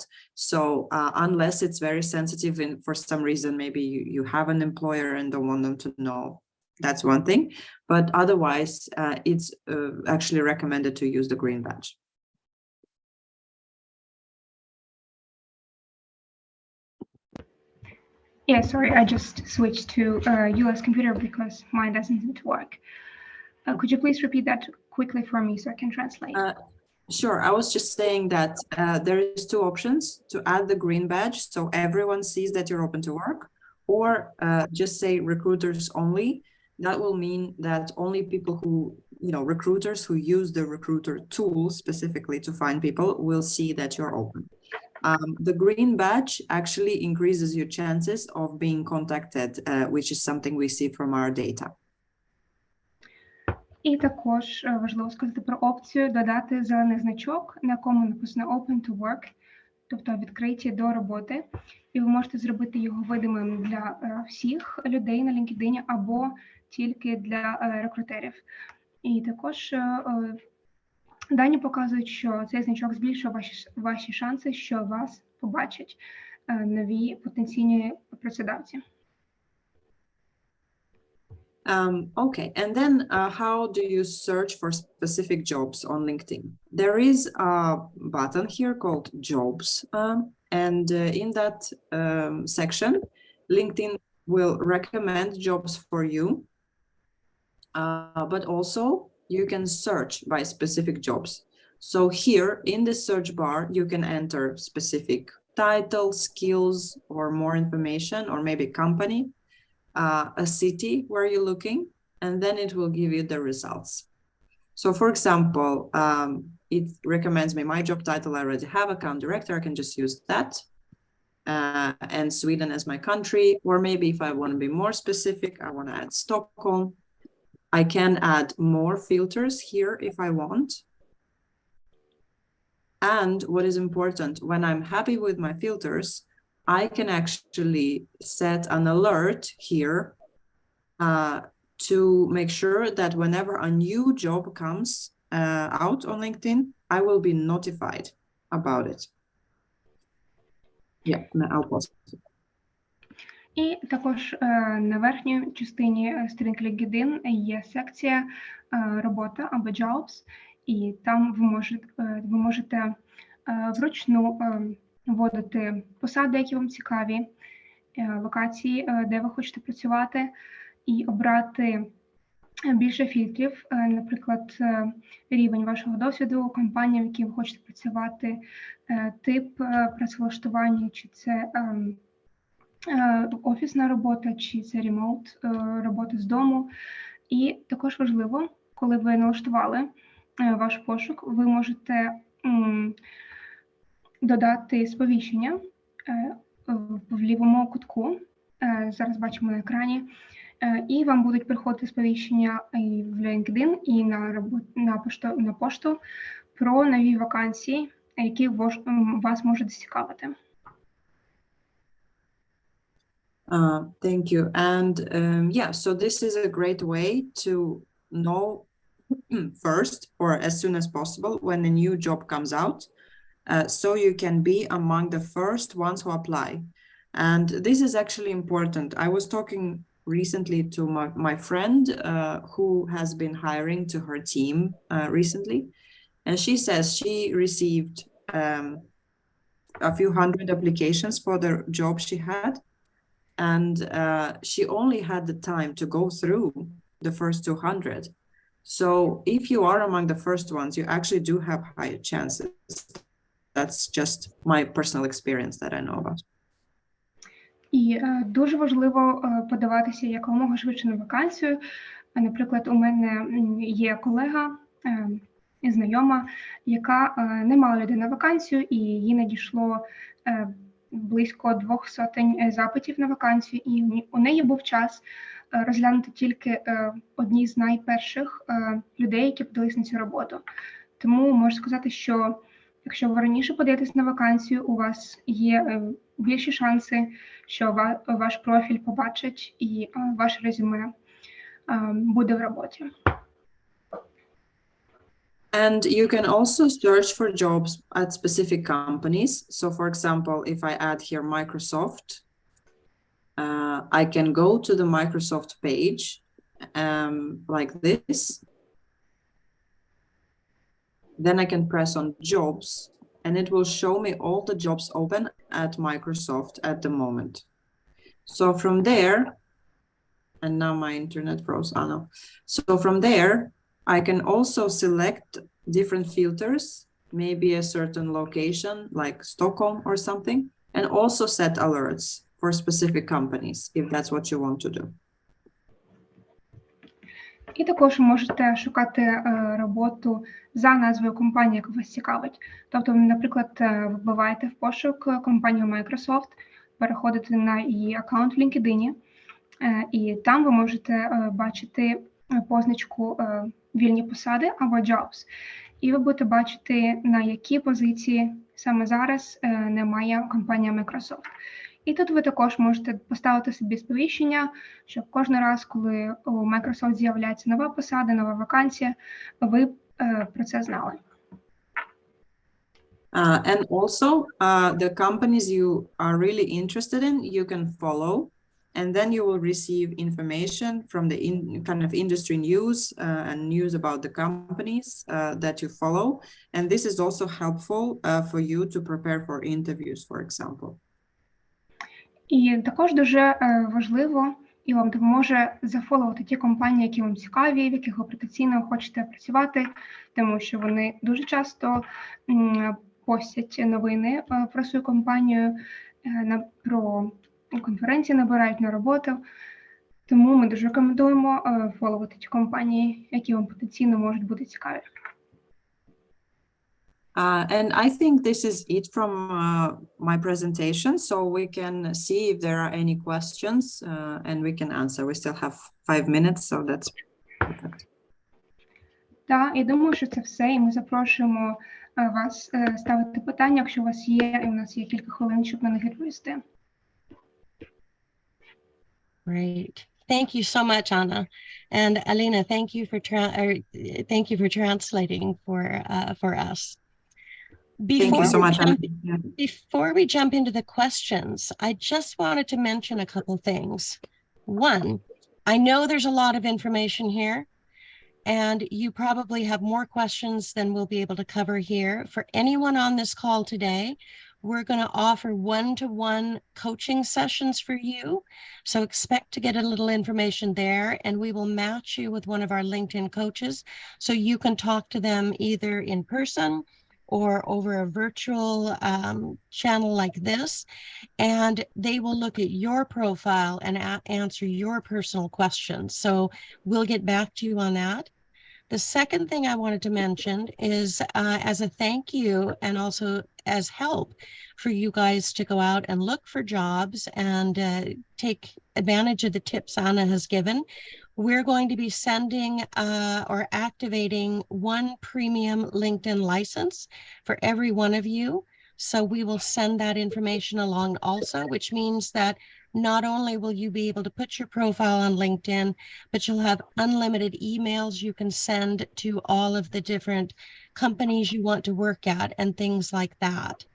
So unless it's very sensitive and for some reason, maybe you have an employer and don't want them to know, that's one thing. But otherwise, it's actually recommended to use the green badge. Yeah, sorry, I just switched to US computer because mine doesn't work. Could you please repeat that quickly for me so I can translate? Sure, I was just saying that there is two options to add the green badge so everyone sees that you're open to work, or just say recruiters only. That will mean that only people who, recruiters who use the recruiter tool specifically to find people will see that you're open. The green badge actually increases your chances of being contacted, which is something we see from our data. І також важливо сказати про опцію додати зелений значок, на якому написано Open to Work, тобто відкриті до роботи. І ви можете зробити його видимим для всіх людей на LinkedIn або тільки для рекрутерів. І також дані показують, що цей значок збільшує ваші шанси, що вас побачать нові потенційні працедавці. Okay, and then how do you search for specific jobs on LinkedIn? There is a button here called Jobs, and in that section, LinkedIn will recommend jobs for you, but also you can search by specific jobs. So here in the search bar, you can enter specific title, skills, or more information, or maybe company. A city where you're looking, and then it will give you the results. So for example, it recommends me my job title. I already have account director. I can just use that, and Sweden as my country. Or maybe if I want to be more specific, I want to add Stockholm. I can add more filters here if I want. And what is important, when I'm happy with my filters, I can actually set an alert here to make sure that whenever a new job comes out on LinkedIn, I will be notified about it. Yeah, I'll pause. І також на верхній частині сторінки LinkedIn є секція робота або Jobs. і там ви можете вручну вводити посади, які вам цікаві, локації, де ви хочете працювати, і обрати більше фільтрів, наприклад, рівень вашого досвіду, компанія, в якій ви хочете працювати, тип працевлаштування, чи це офісна робота, чи це ремоут, робота з дому. І також важливо, коли ви налаштували ваш пошук, ви можете додати сповіщення в лівому кутку, зараз бачимо на екрані, і вам будуть приходити сповіщення і в LinkedIn, і на пошту про нові вакансії, які вас можуть зацікавити. Thank you. And yeah, so this is a great way to know first or as soon as possible when a new job comes out, so you can be among the first ones who apply. And this is actually important. I was talking recently to my friend who has been hiring to her team recently, and she says she received a few hundred applications for the job she had, and she only had the time to go through the first 200. So if you are among the first ones, you actually do have higher chances. That's just my personal experience that I know about. І дуже важливо подаватися якомога швидше на вакансію. Наприклад, у мене є колега і знайома, яка не мала людей на вакансію, і їй надійшло близько 200 запитів на вакансію, і у неї був час розглянути тільки одні з найперших людей, які подались на цю роботу. Тому можу сказати, що якщо ви раніше подаєтесь на вакансію, у вас є більші шанси, що ваш профіль побачать і ваше резюме буде в роботі. And you can also search for jobs at specific companies. So for example, if I add here Microsoft, I can go to the Microsoft page like this. Then I can press on jobs, and it will show me all the jobs open at Microsoft at the moment. So from there, and now my internet froze. Oh no. So from there, I can also select different filters, maybe a certain location like Stockholm or something, and also set alerts for specific companies if that's what you want to do. І також можете шукати роботу за назвою компанії, яка вас цікавить. Тобто, наприклад, вбиваєте в пошук компанію Microsoft, переходите на її аккаунт в LinkedIn, і там ви можете бачити позначку «Вільні посади» або «Jobs». І ви будете бачити, на які позиції саме зараз немає компанія Microsoft. І тут ви також можете поставити собі сповіщення, щоб кожен раз, коли у Microsoft з'являється нова посада, нова вакансія, ви про це знали. And also, the companies you are really interested in, you can follow, and then you will receive information from the kind of industry news and news about the companies that you follow. And this is also helpful for you to prepare for interviews, for example. І також дуже важливо і вам допоможе зафоловувати ті компанії, які вам цікаві, в яких ви потенційно хочете працювати, тому що вони дуже часто постять новини про свою компанію, про конференції набирають на роботу. Тому ми дуже рекомендуємо фоловувати ті компанії, які вам потенційно можуть бути цікаві. And I think this is it from my presentation, so we can see if there are any questions and we can answer. We still have 5 minutes, so that's perfect. Так, я думаю, що це все, і ми запрошуємо вас ставити питання, якщо у вас є, і у нас є кілька хвилин, щоб на них відповісти. Great. Thank you so much, Anna. And Alina, thank you for translating for us. Thank you so much. Before we jump into the questions, I just wanted to mention a couple things. One, I know there's a lot of information here, and you probably have more questions than we'll be able to cover here. For anyone on this call today, we're going to offer one-to-one coaching sessions for you. So expect to get a little information there, and we will match you with one of our LinkedIn coaches so you can talk to them either in person or over a virtual channel like this, and they will look at your profile and answer your personal questions. So we'll get back to you on that. The second thing I wanted to mention is as a thank you and also as help for you guys to go out and look for jobs and take advantage of the tips Anna has given, we're going to be sending or activating one premium LinkedIn license for every one of you. So we will send that information along also, which means that not only will you be able to put your profile on LinkedIn, but you'll have unlimited emails you can send to all of the different companies you want to work at and things like that.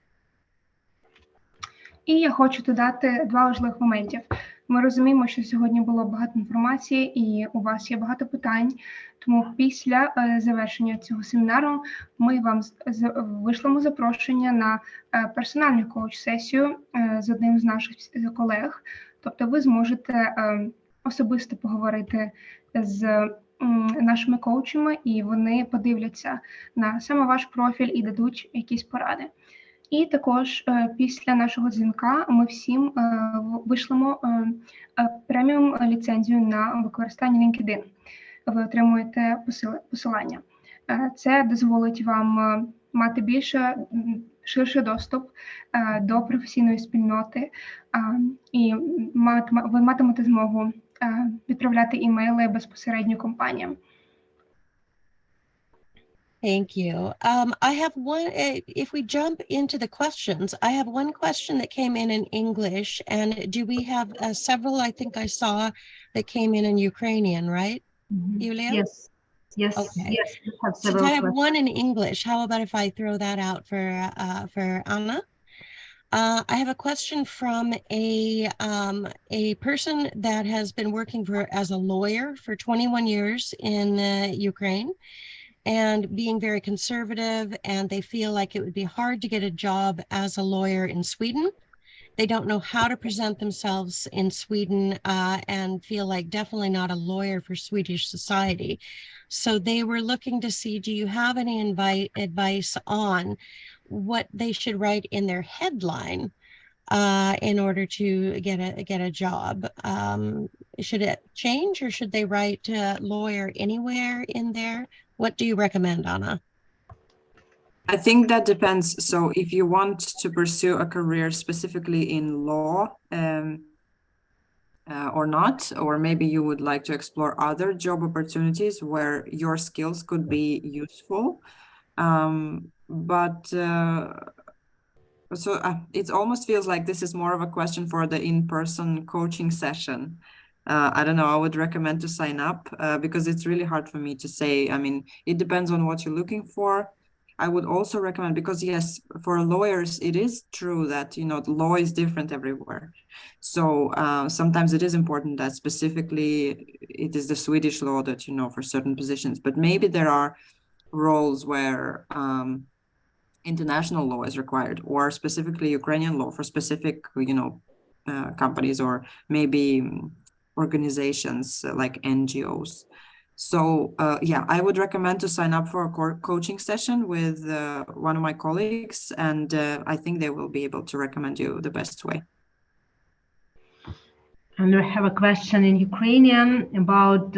І я хочу додати два важливих моментів. Ми розуміємо, що сьогодні було багато інформації і у вас є багато питань, тому після завершення цього семінару ми вам вишлемо запрошення на персональну коуч-сесію з одним з наших колег. Тобто ви зможете особисто поговорити з нашими коучами, і вони подивляться на саме ваш профіль і дадуть якісь поради. І також після нашого дзвінка ми всім вишлемо преміум ліцензію на використання LinkedIn. Ви отримуєте посилання. Це дозволить вам мати ширший доступ до професійної спільноти, і ви матимете змогу відправляти імейли безпосередньо компаніям. Thank you. I have one, if we jump into the questions, I have one question that came in English, and do we have several, I think I saw, that came in Ukrainian, right, Yulia? Yes, yes, okay. Yes. We have So several I have one in English. How about if I throw that out for Anna? I have a question from a person that has been working as a lawyer for 21 years in Ukraine, and being very conservative, and they feel like it would be hard to get a job as a lawyer in Sweden. They don't know how to present themselves in Sweden and feel like definitely not a lawyer for Swedish society. So they were looking to see, do you have any advice on what they should write in their headline in order to get a job? Should it change, or should they write lawyer anywhere in there? What do you recommend, Anna? I think that depends. So if you want to pursue a career specifically in law or not, or maybe you would like to explore other job opportunities where your skills could be useful. So it almost feels like this is more of a question for the in-person coaching session. I don't know, I would recommend to sign up because it's really hard for me to say. I mean, it depends on what you're looking for. I would also recommend, because yes, for lawyers, it is true that, you know, the law is different everywhere. So sometimes it is important that specifically it is the Swedish law that, you know, for certain positions, but maybe there are roles where international law is required, or specifically Ukrainian law for specific, you know, companies, or maybe organizations like NGOs. So yeah, I would recommend to sign up for a coaching session with one of my colleagues, and I think they will be able to recommend you the best way. And we have a question in Ukrainian about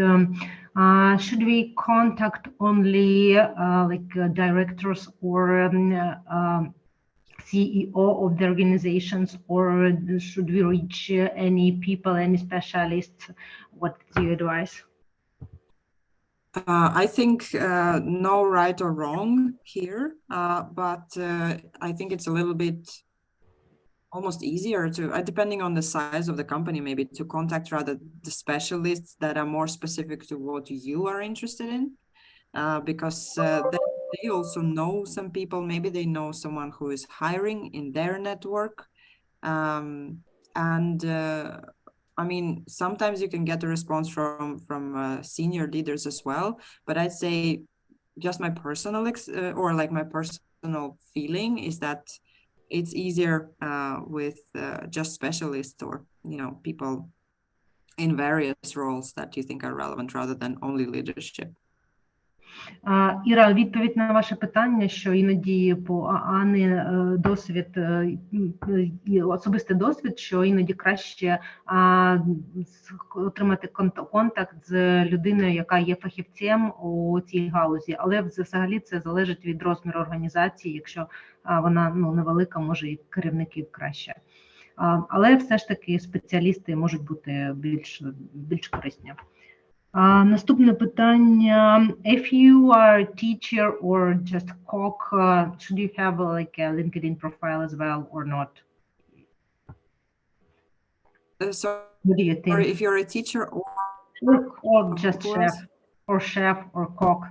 should we contact only directors or CEO of the organizations, or should we reach any people, any specialists? What's your advice? I think no right or wrong here, but I think it's a little bit almost easier to, depending on the size of the company, maybe to contact rather the specialists that are more specific to what you are interested in, because they also know some people, maybe they know someone who is hiring in their network, and I mean, sometimes you can get a response from senior leaders as well, but I'd say just my personal or like my personal feeling is that it's easier with just specialists or, you know, people in various roles that you think are relevant rather than only leadership. Іра, відповідь на ваше питання, що іноді по Ани досвід, особистий досвід, що іноді краще отримати контакт з людиною, яка є фахівцем у цій галузі, але взагалі це залежить від розміру організації, якщо вона невелика, може і керівників краще. Але все ж таки спеціалісти можуть бути більш корисні. Наступне питання. If you are a teacher or just a cook, should you have like a LinkedIn profile as well or not? So what do you think? Or if you're a teacher or just chef or cook?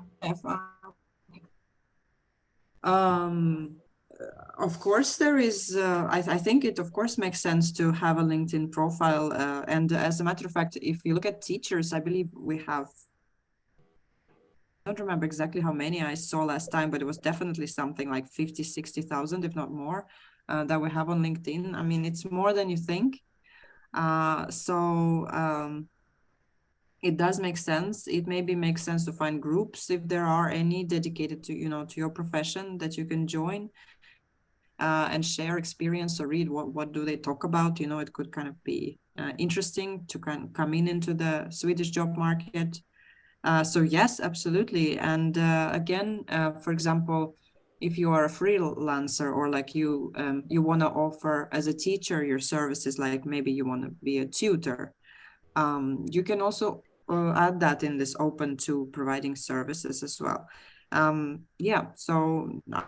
Of course, there is. I think it, of course, makes sense to have a LinkedIn profile. And as a matter of fact, if you look at teachers, I believe we have. I don't remember exactly how many I saw last time, but it was definitely something like 50, 60,000, if not more, that we have on LinkedIn. I mean, it's more than you think. It does make sense. It maybe makes sense to find groups if there are any dedicated to, you know, to your profession that you can join. And share experience or read what do they talk about. You know, it could kind of be interesting to kind of come into the Swedish job market. So yes, absolutely. And again, for example, if you are a freelancer or like you want to offer as a teacher your services, like maybe you want to be a tutor, you can also add that in this open to providing services as well. Yeah, so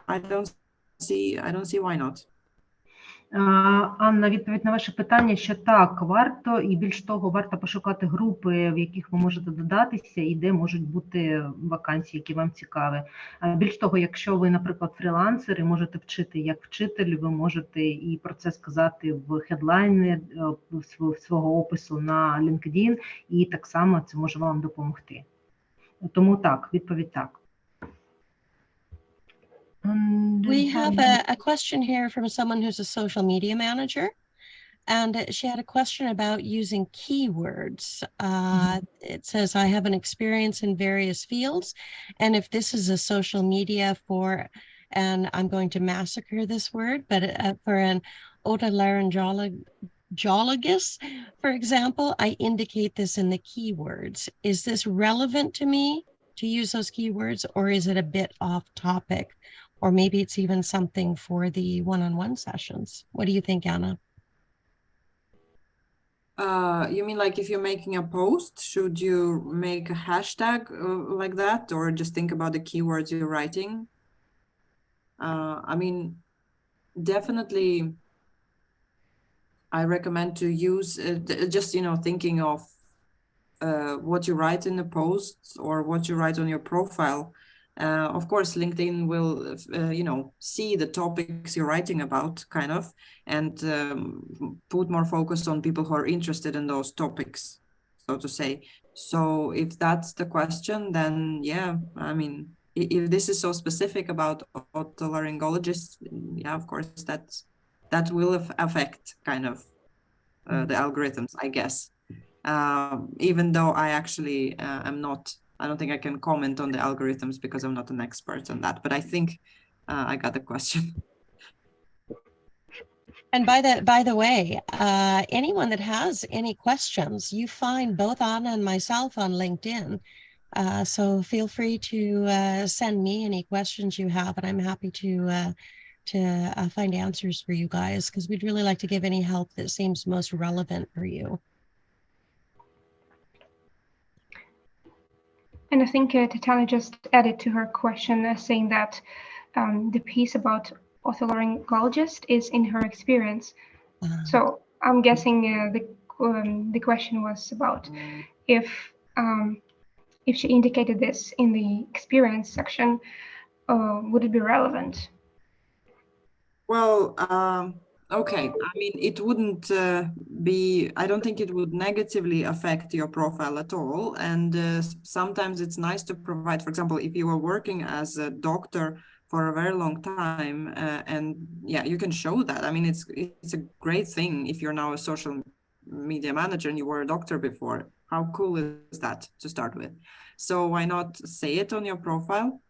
I don't see why not. Анна, відповідь на ваше питання, що так, варто, і більш того, варто пошукати групи, в яких ви можете додатися і де можуть бути вакансії, які вам цікаві. Більш того, якщо ви, наприклад, фрілансер і можете вчити як вчитель, ви можете і про це сказати в хедлайні свого опису на LinkedIn, і так само це може вам допомогти. Тому так, відповідь так. We have a question here from someone who's a social media manager, and she had a question about using keywords. It says, I have an experience in various fields, and if this is a social media for, and I'm going to massacre this word, but for an otolaryngologist, for example, I indicate this in the keywords. Is this relevant to me to use those keywords, or is it a bit off topic? Or maybe it's even something for the one-on-one sessions. What do you think, Anna? You mean like if you're making a post, should you make a hashtag like that, or just think about the keywords you're writing? I mean, definitely, I recommend to use just, you know, thinking of what you write in the posts or what you write on your profile. Of course, LinkedIn will, you know, see the topics you're writing about, kind of, and put more focus on people who are interested in those topics, so to say. So if that's the question, then yeah, I mean, if this is so specific about otolaryngologists, yeah, of course, that will affect kind of the algorithms, I guess. Even though I actually am not. I don't think I can comment on the algorithms because I'm not an expert on that, but I think I got the question. And by the way, anyone that has any questions, you find both Anna and myself on LinkedIn. So feel free to send me any questions you have, and I'm happy to find answers for you guys, because we'd really like to give any help that seems most relevant for you. And I think Tatiana just added to her question saying that the piece about otolaryngologist is in her experience. So I'm guessing the question was about if she indicated this in the experience section, would it be relevant? Well, Okay, I mean, it wouldn't I don't think it would negatively affect your profile at all. And sometimes it's nice to provide, for example, if you are working as a doctor for a very long time, and yeah, you can show that. I mean, it's a great thing if you're now a social media manager and you were a doctor before. How cool is that to start with? So why not say it on your profile?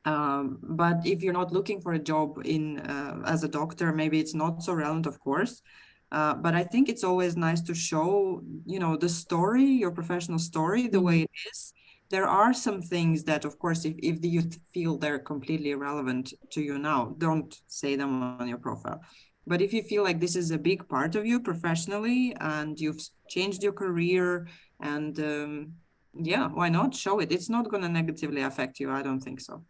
But if you're not looking for a job in as a doctor, maybe it's not so relevant, of course. But I think it's always nice to show, you know, the story, your professional story, the way it is. There are some things that, of course, if you feel they're completely irrelevant to you now, don't say them on your profile. But if you feel like this is a big part of you professionally and you've changed your career and yeah, why not show it? It's not going to negatively affect you. I don't think so.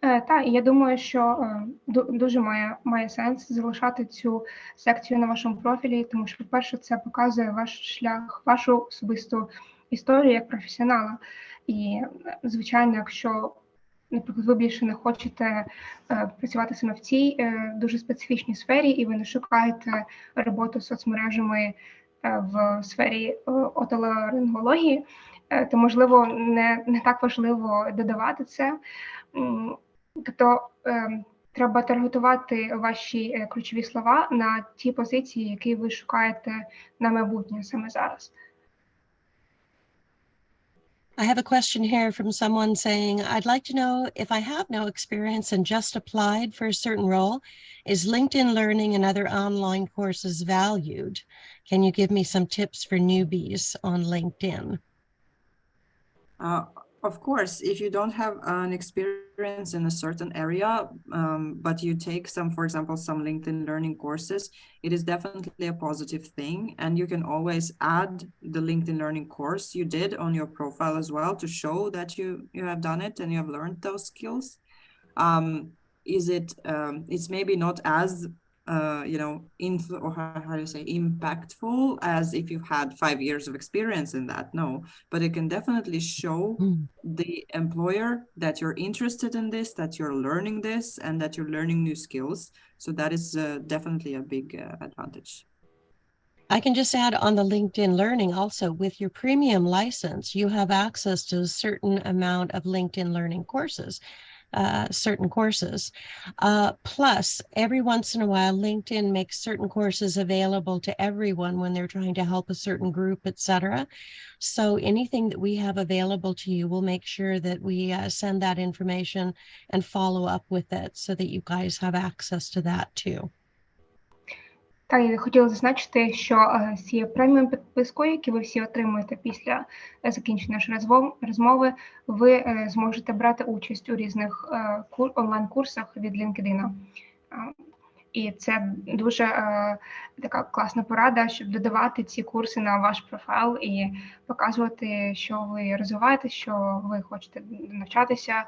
Так, і я думаю, що дуже має сенс залишати цю секцію на вашому профілі, тому що, по-перше, це показує ваш шлях, вашу особисту історію як професіонала. І, звичайно, якщо, наприклад, ви більше не хочете працювати саме в цій дуже специфічній сфері, і ви не шукаєте роботу з соцмережами в сфері отоларингології, то, можливо, не так важливо додавати це. Тобто треба таргетувати ваші ключові слова на ті позиції, які ви шукаєте на майбутнє саме зараз. I have a question here from someone saying, I'd like to know if I have no experience and just applied for a certain role, is LinkedIn Learning and other online courses valued? Can you give me some tips for newbies on LinkedIn? Of course, if you don't have an experience in a certain area, but you take some, for example, some LinkedIn Learning courses, it is definitely a positive thing. And you can always add the LinkedIn Learning course you did on your profile as well to show that you have done it and you have learned those skills. It's maybe not as you know, how do you say, impactful as if you've had 5 years of experience in that. No, but it can definitely show the employer that you're interested in this, that you're learning this, and that you're learning new skills. So that is definitely a big advantage. I can just add on the LinkedIn Learning also, with your premium license, you have access to a certain amount of LinkedIn Learning courses. Certain courses. Plus, every once in a while, LinkedIn makes certain courses available to everyone when they're trying to help a certain group, etc. So anything that we have available to you, we'll make sure that we send that information and follow up with it so that you guys have access to that too. Так, я хотіла зазначити, що з цією преміум підпискою, яку ви всі отримуєте після закінчення нашої розмови, ви зможете брати участь у різних онлайн-курсах від LinkedIn. І це дуже така класна порада, щоб додавати ці курси на ваш профайл і показувати, що ви розвиваєте, що ви хочете навчатися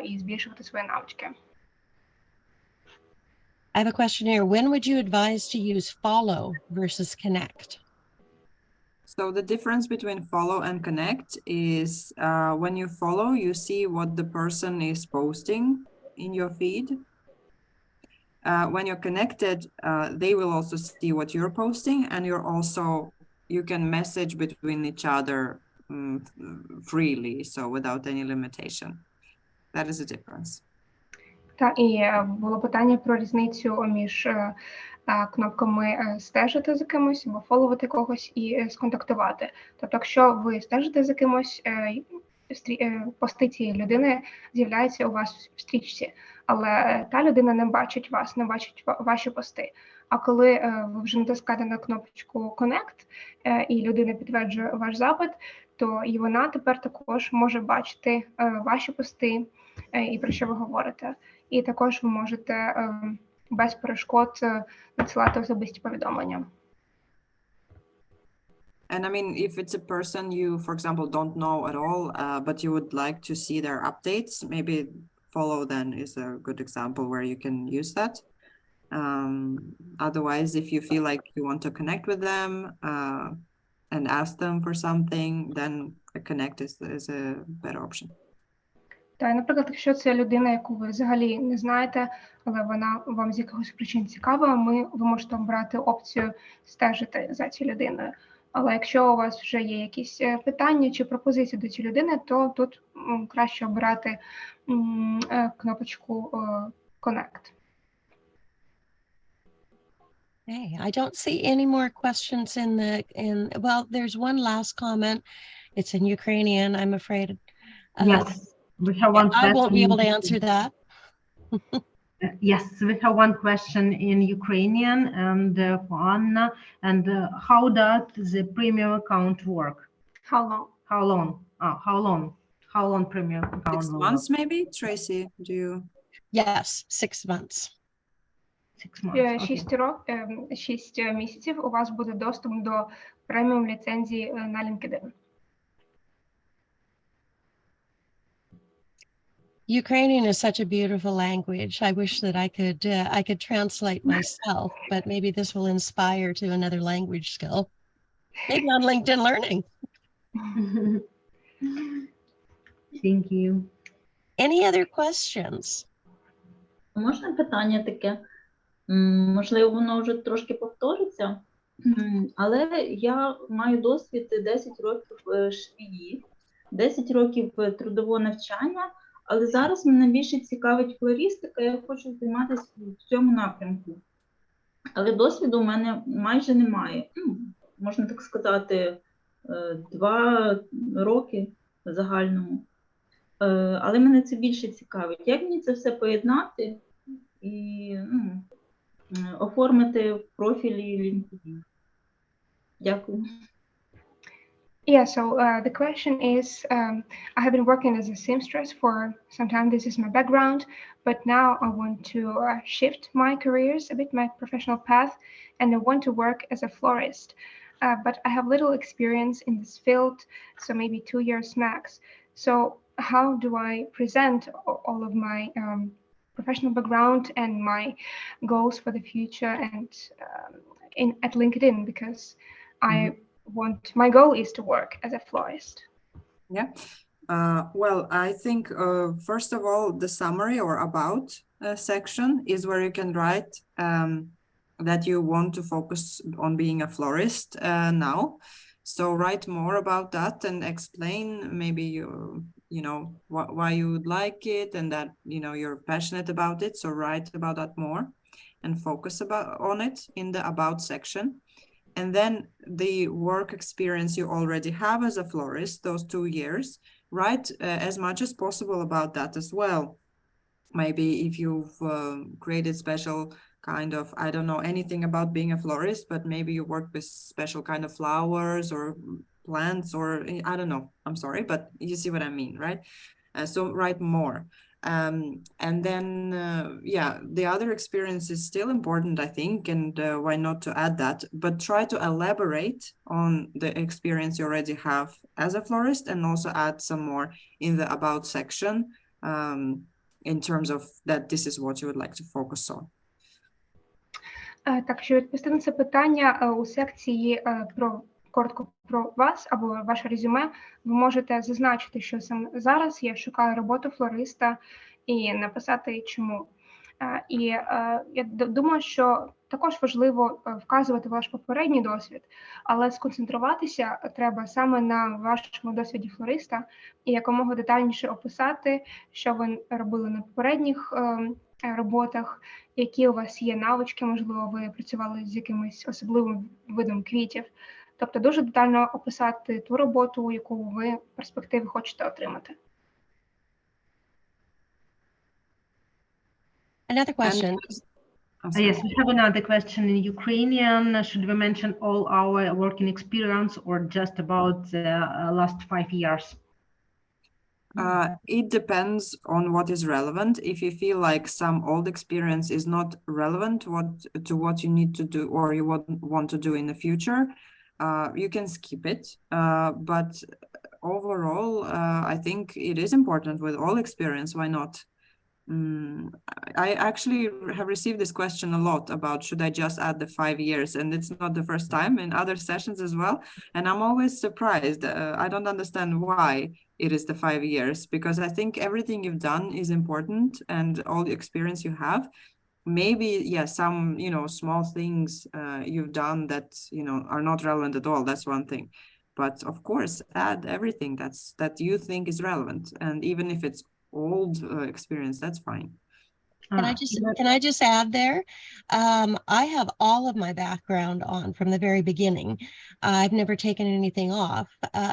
і збільшувати свої навички. I have a question here. When would you advise to use follow versus connect? So the difference between follow and connect is when you follow, you see what the person is posting in your feed. When you're connected, they will also see what you're posting, and you can message between each other freely, so without any limitation. That is the difference. Так, і було питання про різницю між кнопками стежити за кимось або фоловити когось і сконтактувати. Тобто, якщо ви стежите за кимось, пости цієї людини з'являються у вас в стрічці, але та людина не бачить вас, не бачить ваші пости. А коли ви вже натискаєте на кнопочку Connect і людина підтверджує ваш запит, то і вона тепер також може бачити ваші пости і про що ви говорите. І також ви можете без перешкод надсилати особисті повідомлення. And I mean, if it's a person you, for example, don't know at all, but you would like to see their updates, maybe follow then is a good example where you can use that. Otherwise, if you feel like you want to connect with them and ask them for something, then a connect is a better option. Та, наприклад, якщо це людина, яку ви взагалі не знаєте, але вона вам з якихось причин цікава, ви можете обрати опцію стежити за цією людиною. Але якщо у вас вже є якісь питання чи пропозиції до цієї людини, то тут краще обирати кнопочку Connect. Hey, I don't see any more questions well, there's one last comment. It's in Ukrainian, I'm afraid. Yes, we have one question. I won't be able to answer that. Yes, we have one question in Ukrainian and for Anna. And how does the premium account work? How long? How long? How long? How long premium account? 6 months maybe? Tracy, do you? Yes, 6 months. 6 months. 6 місяців у вас буде доступ до преміум ліцензії на LinkedIn. Ukrainian is such a beautiful language. I wish that I could translate myself, but maybe this will inspire to another language skill. Maybe on LinkedIn Learning. Thank you. Any other questions? Можна питання таке? Можливо, воно вже трошки повториться, але я маю досвід 10 років швії, 10 років трудового навчання, але зараз мене більше цікавить флористика, я хочу займатися в цьому напрямку. Але досвіду у мене майже немає. Можна так сказати, 2 роки в загальному. Але мене це більше цікавить. Як мені це все поєднати і оформити в профілі LinkedIn? Дякую. Yeah, so the question is, I have been working as a seamstress for some time. This is my background, but now I want to shift my careers a bit, my professional path, and I want to work as a florist. But I have little experience in this field, so maybe 2 years max. So how do I present all of my professional background and my goals for the future and at LinkedIn, because my goal is to work as a florist. Yeah. Well, I think first of all, the summary or about section is where you can write that you want to focus on being a florist now. So write more about that and explain maybe you know why you would like it and that you're passionate about it. So write about that more and focus on it in the about section. And then the work experience you already have as a florist, those 2 years, write as much as possible about that as well. Maybe if you've created special kind of, I don't know anything about being a florist, but maybe you work with special kind of flowers or plants or I don't know, I'm sorry, but you see what I mean, right? So write more. And then, yeah, the other experience is still important, I think, and why not to add that, but try to elaborate on the experience you already have as a florist and also add some more in the about section in terms of that this is what you would like to focus on. Так, щоб відповісти на це питання, у секції коротко про вас або ваше резюме, ви можете зазначити, що саме зараз я шукаю роботу флориста і написати чому. І я думаю, що також важливо вказувати ваш попередній досвід, але сконцентруватися треба саме на вашому досвіді флориста і якомога детальніше описати, що ви робили на попередніх роботах, які у вас є навички, можливо, ви працювали з якимось особливим видом квітів. Тобто дуже детально описати ту роботу, яку ви в перспективі хочете отримати. Another question. Yes, we have another question in Ukrainian. Should we mention all our working experience or just about the last 5 years? It depends on what is relevant. If you feel like some old experience is not relevant to what you need to do or you want to do in the future, you can skip it. But overall, I think it is important with all experience. Why not? I actually have received this question a lot about should I just add the 5 years, and it's not the first time, in other sessions as well, and I'm always surprised. I don't understand why it is the 5 years, because I think everything you've done is important, and all the experience you have. Maybe, yeah, some, you know, small things you've done that, you know, are not relevant at all. That's one thing. But of course, add everything that you think is relevant. And even if it's old experience, that's fine. Can I just add there? I have all of my background on from the very beginning. I've never taken anything off,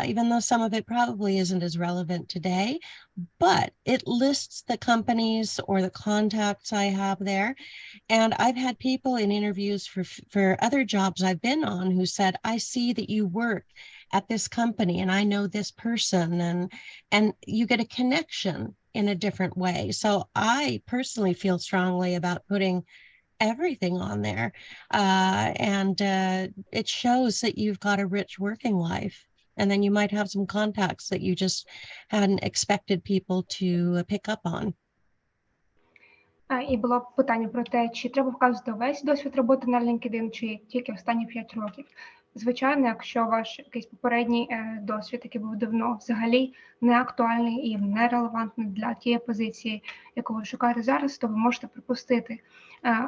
even though some of it probably isn't as relevant today, but it lists the companies or the contacts I have there. And I've had people in interviews for other jobs I've been on who said, I see that you work at this company and I know this person, and you get a connection in a different way. So I personally feel strongly about putting everything on there. And it shows that you've got a rich working life. And then you might have some contacts that you just hadn't expected people to pick up on. І було питання про те, чи треба вказувати весь досвід роботи на LinkedIn, чи тільки останні 5 років. Звичайно, якщо ваш якийсь попередній досвід, який був давно, взагалі не актуальний і не релевантний для тієї позиції, яку ви шукаєте зараз, то ви можете пропустити.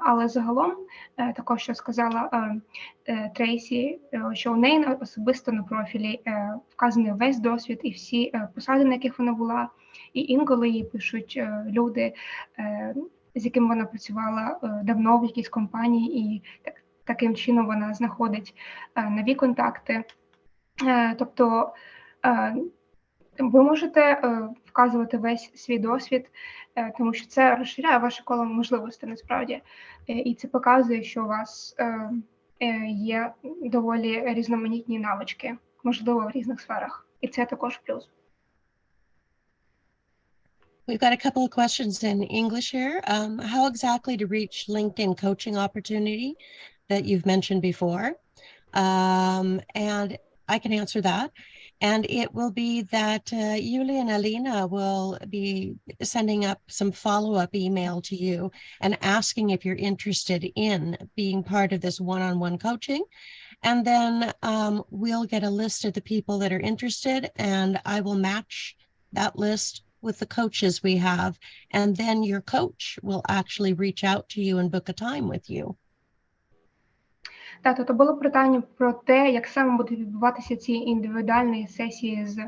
Але загалом, також, що сказала Трейсі, що у неї особисто на профілі вказаний весь досвід і всі посади, на яких вона була, і інколи їй пишуть люди, з яким вона працювала давно в якійсь компанії, і таким чином вона знаходить нові контакти. Тобто ви можете вказувати весь свій досвід, тому що це розширяє ваше коло можливостей насправді. І це показує, що у вас є доволі різноманітні навички, можливо, в різних сферах. І це також плюс. We've got a couple of questions in English here. How exactly to reach LinkedIn coaching opportunity that you've mentioned before? And I can answer that. And it will be that Yulia and Alina will be sending up some follow-up email to you and asking if you're interested in being part of this one-on-one coaching. And then we'll get a list of the people that are interested, and I will match that list with the coaches we have, and then your coach will actually reach out to you and book a time with you. Так, то було питання про те, як саме будуть відбуватися ці індивідуальні сесії з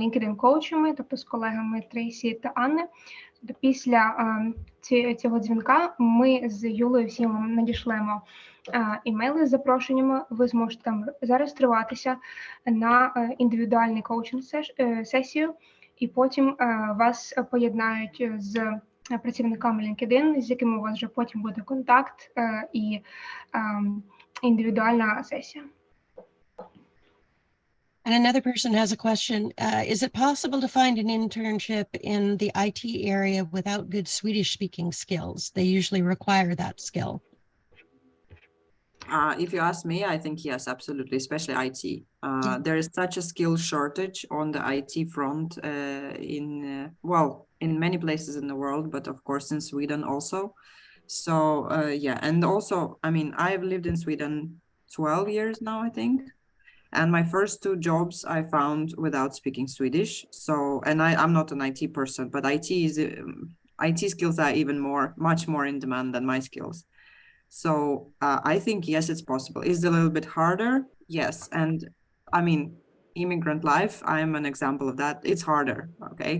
LinkedIn-коучами, тобто з колегами Трейсі та Анни. Тобто після цього дзвінка ми з Юлею всім вам надішлемо імейли з запрошеннями, ви зможете там зареєструватися на індивідуальну коучинг-сесію, і потім вас поєднають з працівниками LinkedIn, з якими у вас вже потім буде контакт і індивідуальна сесія. And another person has a question. Is it possible to find an internship in the IT area without good Swedish speaking skills? They usually require that skill. If you ask me, I think yes, absolutely, especially IT. There is such a skill shortage on the IT front in many places in the world, but of course in Sweden also. So yeah, and also, I mean, I've lived in Sweden 12 years now, I think. And my first 2 jobs I found without speaking Swedish. So, and I'm not an IT person, but IT skills are even much more in demand than my skills. So I think, yes, it's possible. Is it a little bit harder? Yes. And I mean, immigrant life, I'm an example of that. It's harder, okay?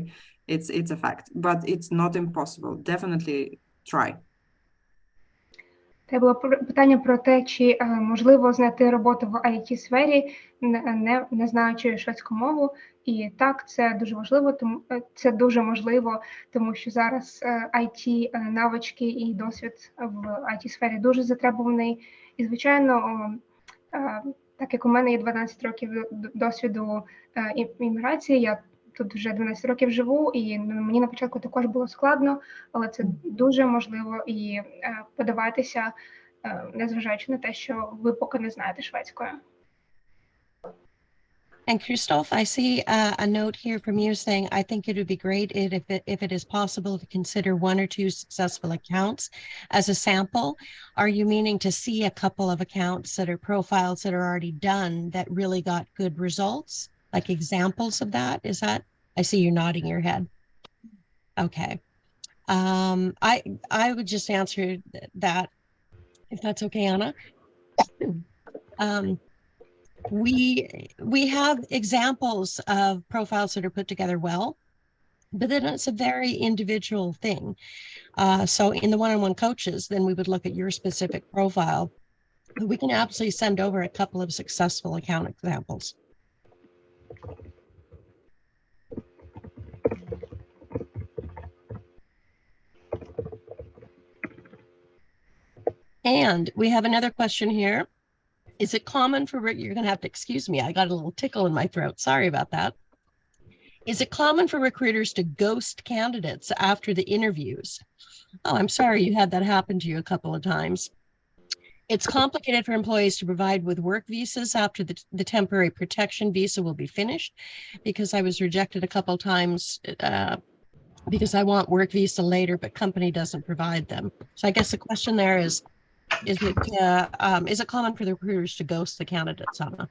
It's a fact, but it's not impossible. Definitely try. Це було питання про те, чи можливо знайти роботу в IT-сфері, не знаючи шведську мову. І так, це дуже можливо, тому що зараз IT-навички і досвід в IT-сфері дуже затребуваний. І, звичайно, так як у мене є 12 років досвіду імміграції, я тут вже 12 років живу, і мені на початку також було складно, але це дуже можливо і подаватися, незважаючи на те, що ви поки не знаєте шведської. And Christoph, I see a note here from you saying, I think it would be great if it is possible to consider 1 or 2 successful accounts as a sample. Are you meaning to see a couple of accounts that are profiles that are already done that really got good results? Like examples of that? Is that, I see you nodding your head. Okay. I would just answer that, if that's okay, Anna. We have examples of profiles that are put together well, but then it's a very individual thing. So in the one-on-one coaches, then we would look at your specific profile. But we can absolutely send over a couple of successful account examples. And we have another question here. Is it common for, you're going to have to excuse me, I got a little tickle in my throat. Sorry about that. Is it common for recruiters to ghost candidates after the interviews? Oh, I'm sorry you had that happen to you a couple of times. It's complicated for employees to provide with work visas after the temporary protection visa will be finished, because I was rejected a couple of times because I want work visa later, but company doesn't provide them. So I guess the question there is it common for the recruiters to ghost the candidates, Anna?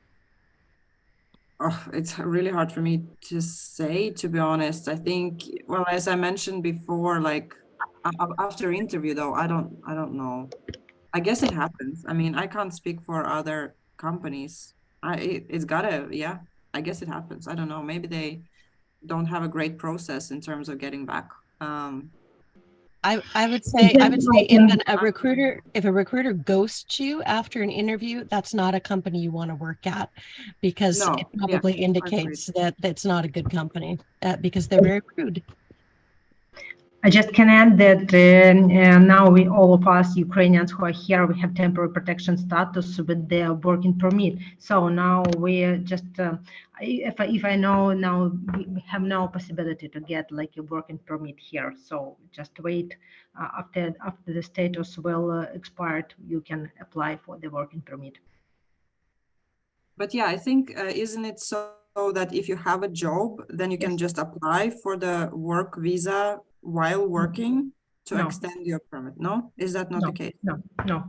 Oh, it's really hard for me to say, to be honest. I think, well, as I mentioned before, like after interview though, I don't know. I guess it happens. I mean, I can't speak for other companies. It's gotta, yeah, I guess it happens. I don't know. Maybe they don't have a great process in terms of getting back. I would say if a recruiter ghosts you after an interview, that's not a company you want to work at, because it probably indicates that it's not a good company because they're very rude. I just can add that now all of us Ukrainians who are here, we have temporary protection status with their working permit. So now we just, if I know now, we have no possibility to get like a working permit here. So just wait after the status will expired, you can apply for the working permit. But yeah, I think isn't it so that if you have a job, then you can just apply for the work visa while working to extend your permit? No, is that not the case? No,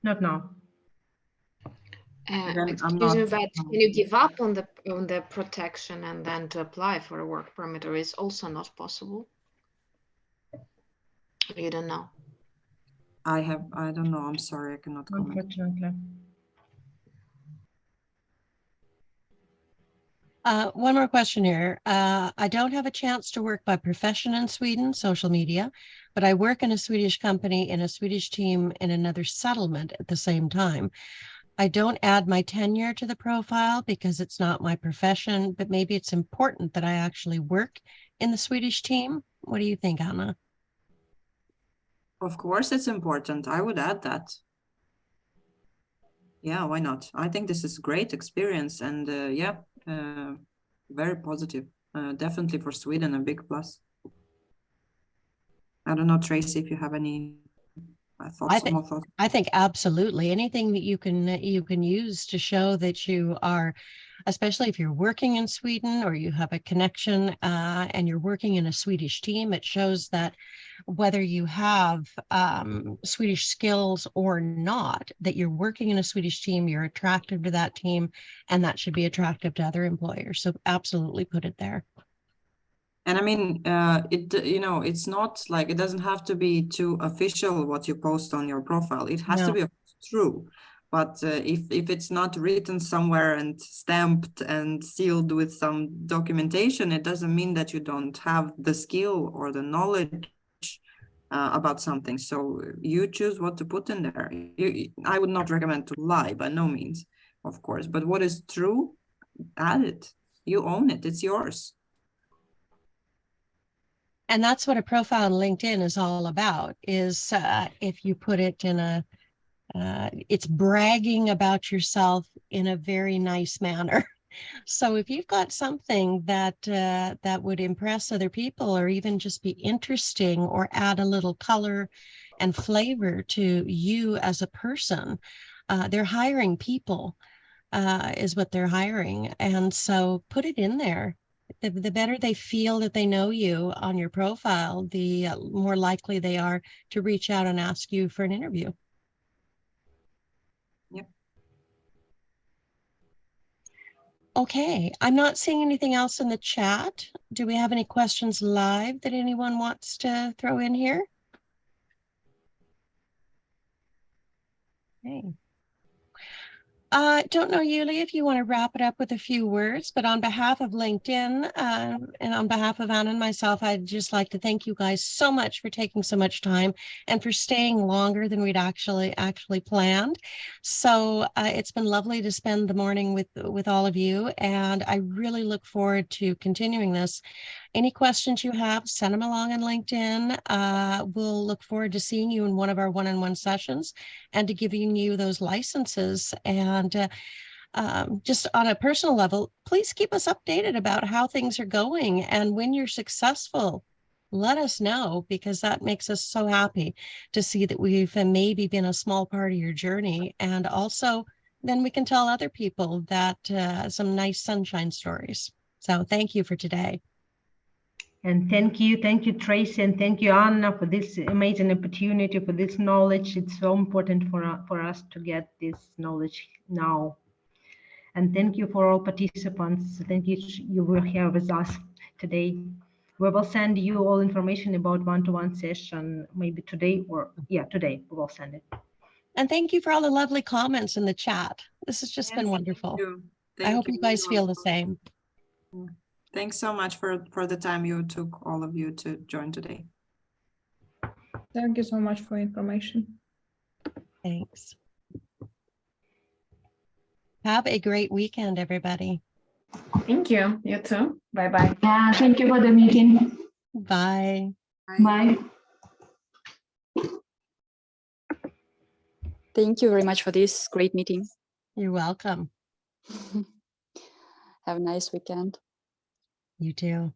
not now. Excuse me, but can you give up on the protection and then to apply for a work permit, or is also not possible? You don't know. I don't know. I'm sorry, I cannot comment. Unfortunately. One more question here. I don't have a chance to work by profession in Sweden, social media, but I work in a Swedish company in a Swedish team in another settlement at the same time. I don't add my tenure to the profile because it's not my profession, but maybe it's important that I actually work in the Swedish team. What do you think, Anna? Of course, it's important. I would add that. Yeah, why not? I think this is great experience, and yeah, very positive. Definitely for Sweden, a big plus. I don't know, Tracy, if you have any thoughts. I think absolutely anything that you can use to show that you are, especially if you're working in Sweden or you have a connection and you're working in a Swedish team, it shows that whether you have Swedish skills or not, that you're working in a Swedish team, you're attractive to that team, and that should be attractive to other employers. So absolutely put it there. And I mean, it's not like, it doesn't have to be too official what you post on your profile. It has to be true. But if it's not written somewhere and stamped and sealed with some documentation, it doesn't mean that you don't have the skill or the knowledge about something. So you choose what to put in there. I would not recommend to lie, by no means, of course. But what is true, add it. You own it. It's yours. And that's what a profile on LinkedIn is all about, is if you put it in it's bragging about yourself in a very nice manner. So if you've got something that would impress other people, or even just be interesting, or add a little color and flavor to you as a person, they're hiring people is what they're hiring. And so put it in there. The better they feel that they know you on your profile, the more likely they are to reach out and ask you for an interview. Yep. Okay, I'm not seeing anything else in the chat. Do we have any questions live that anyone wants to throw in here? Okay. Don't know, Yuli, if you want to wrap it up with a few words, but on behalf of LinkedIn and on behalf of Anna and myself, I'd just like to thank you guys so much for taking so much time and for staying longer than we'd actually planned. So it's been lovely to spend the morning with all of you, and I really look forward to continuing this. Any questions you have, send them along on LinkedIn. We'll look forward to seeing you in one of our one-on-one sessions and to giving you those licenses. And just on a personal level, please keep us updated about how things are going. And when you're successful, let us know, because that makes us so happy to see that we've maybe been a small part of your journey. And also, then we can tell other people that some nice sunshine stories. So thank you for today. And thank you, Tracy, and thank you, Anna, for this amazing opportunity, for this knowledge. It's so important for us to get this knowledge now. And thank you for all participants. Thank you, you were here with us today. We will send you all information about one-to-one session, maybe today or, yeah, today we will send it. And thank you for all the lovely comments in the chat. This has just been wonderful. I hope you guys feel the same. Thanks so much for the time you took, all of you, to join today. Thank you so much for information. Thanks. Have a great weekend, everybody. Thank you. You too. Bye-bye. Yeah, thank you for the meeting. Bye. Bye. Thank you very much for this great meeting. You're welcome. Have a nice weekend. You too.